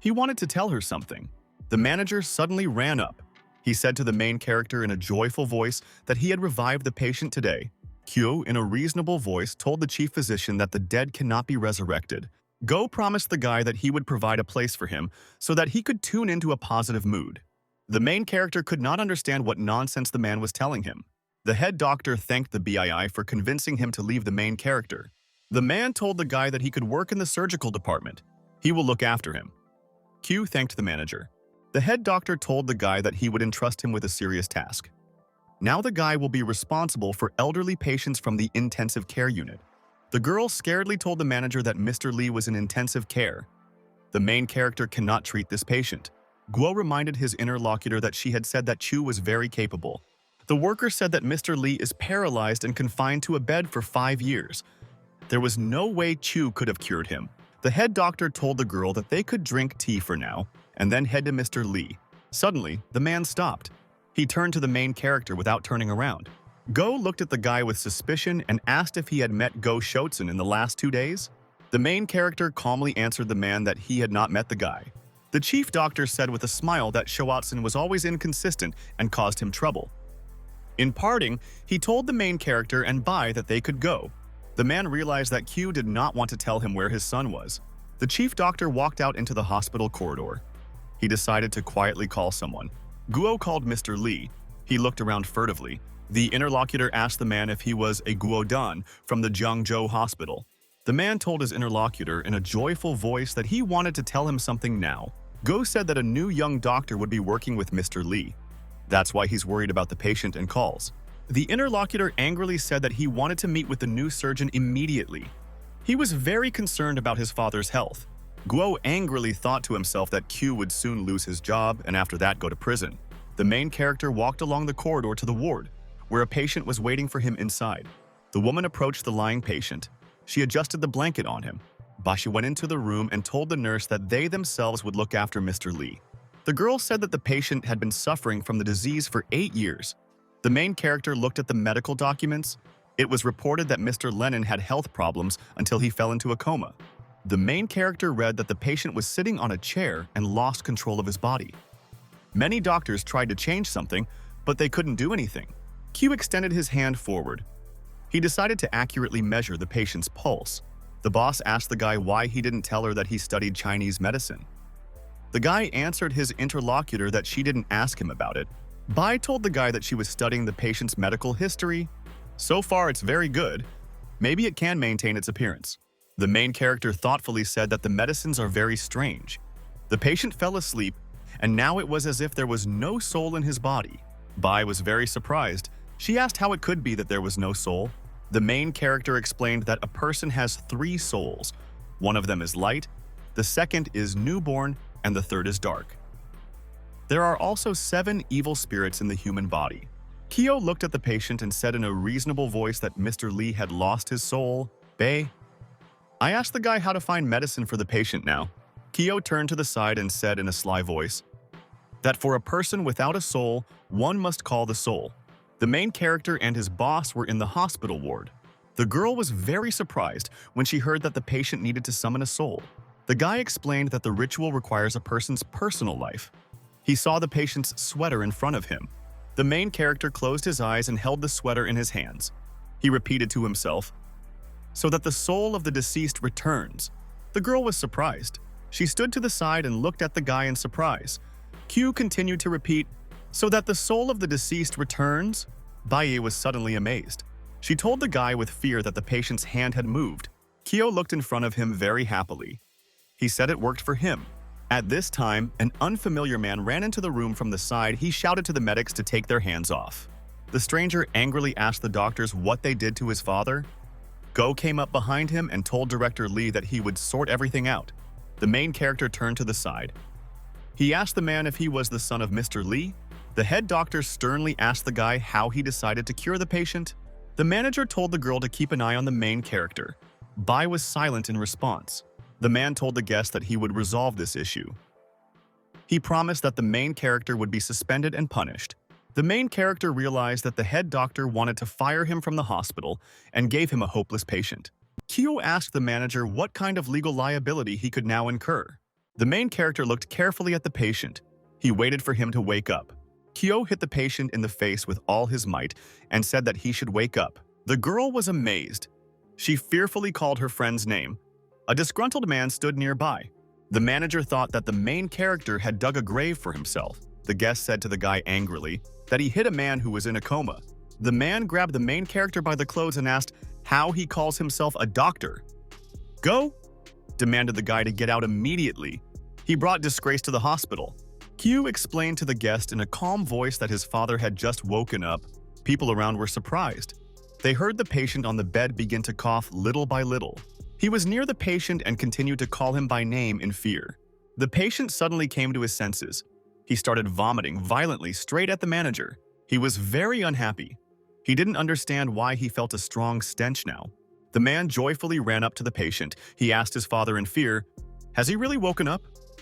He wanted to tell her something. The manager suddenly ran up. He said to the main character in a joyful voice that he had revived the patient today. Kyo, in a reasonable voice, told the chief physician that the dead cannot be resurrected. Go promised the guy that he would provide a place for him so that he could tune into a positive mood. The main character could not understand what nonsense the man was telling him. The head doctor thanked the BII for convincing him to leave the main character. The man told the guy that he could work in the surgical department. He will look after him. Q thanked the manager. The head doctor told the guy that he would entrust him with a serious task. Now the guy will be responsible for elderly patients from the intensive care unit. The girl scaredly told the manager that Mr. Lee was in intensive care. The main character cannot treat this patient. Guo reminded his interlocutor that she had said that Chu was very capable. The worker said that Mr. Lee is paralyzed and confined to a bed for 5 years. There was no way Chu could have cured him. The head doctor told the girl that they could drink tea for now and then head to Mr. Lee. Suddenly, the man stopped. He turned to the main character without turning around. Go looked at the guy with suspicion and asked if he had met Go Shotzen in the last 2 days. The main character calmly answered the man that he had not met the guy. The chief doctor said with a smile that Shoatsun was always inconsistent and caused him trouble. In parting, he told the main character and Bai that they could go. The man realized that Q did not want to tell him where his son was. The chief doctor walked out into the hospital corridor. He decided to quietly call someone. Guo called Mr. Lee. He looked around furtively. The interlocutor asked the man if he was a Guo Dan from the Jiangzhou hospital. The man told his interlocutor in a joyful voice that he wanted to tell him something now. Guo said that a new young doctor would be working with Mr. Lee. That's why he's worried about the patient and calls. The interlocutor angrily said that he wanted to meet with the new surgeon immediately. He was very concerned about his father's health. Guo angrily thought to himself that Q would soon lose his job and after that go to prison. The main character walked along the corridor to the ward, where a patient was waiting for him inside. The woman approached the lying patient. She adjusted the blanket on him. Bashi went into the room and told the nurse that they themselves would look after Mr. Lee. The girl said that the patient had been suffering from the disease for 8 years. The main character looked at the medical documents. It was reported that Mr. Lennon had health problems until he fell into a coma. The main character read that the patient was sitting on a chair and lost control of his body. Many doctors tried to change something, but they couldn't do anything. Q extended his hand forward. He decided to accurately measure the patient's pulse. The boss asked the guy why he didn't tell her that he studied Chinese medicine. The guy answered his interlocutor that she didn't ask him about it. Bai told the guy that she was studying the patient's medical history. So far, it's very good. Maybe it can maintain its appearance. The main character thoughtfully said that the medicines are very strange. The patient fell asleep, and now it was as if there was no soul in his body. Bai was very surprised. She asked how it could be that there was no soul. The main character explained that a person has 3 souls. One of them is light, the second is newborn, and the third is dark. There are also 7 evil spirits in the human body. Kyo looked at the patient and said in a reasonable voice that Mr. Lee had lost his soul. Bei. I asked the guy how to find medicine for the patient now. Kyo turned to the side and said in a sly voice that for a person without a soul, one must call the soul. The main character and his boss were in the hospital ward. The girl was very surprised when she heard that the patient needed to summon a soul. The guy explained that the ritual requires a person's personal life. He saw the patient's sweater in front of him. The main character closed his eyes and held the sweater in his hands. He repeated to himself, "So that the soul of the deceased returns." The girl was surprised. She stood to the side and looked at the guy in surprise. Q continued to repeat, "So that the soul of the deceased returns?" Bai was suddenly amazed. She told the guy with fear that the patient's hand had moved. Kyo looked in front of him very happily. He said it worked for him. At this time, an unfamiliar man ran into the room from the side. He shouted to the medics to take their hands off. The stranger angrily asked the doctors what they did to his father. Go came up behind him and told Director Lee that he would sort everything out. The main character turned to the side. He asked the man if he was the son of Mr. Lee. The head doctor sternly asked the guy how he decided to cure the patient. The manager told the girl to keep an eye on the main character. Bai was silent in response. The man told the guest that he would resolve this issue. He promised that the main character would be suspended and punished. The main character realized that the head doctor wanted to fire him from the hospital and gave him a hopeless patient. Kyo asked the manager what kind of legal liability he could now incur. The main character looked carefully at the patient. He waited for him to wake up. Kyo hit the patient in the face with all his might and said that he should wake up. The girl was amazed. She fearfully called her friend's name. A disgruntled man stood nearby. The manager thought that the main character had dug a grave for himself. The guest said to the guy angrily that he hit a man who was in a coma. The man grabbed the main character by the clothes and asked how he calls himself a doctor. Go, demanded the guy to get out immediately. He brought disgrace to the hospital. Q explained to the guest in a calm voice that his father had just woken up. People around were surprised. They heard the patient on the bed begin to cough little by little. He was near the patient and continued to call him by name in fear. The patient suddenly came to his senses. He started vomiting violently straight at the manager. He was very unhappy. He didn't understand why he felt a strong stench now. The man joyfully ran up to the patient. He asked his father in fear, "Has he really woken up?"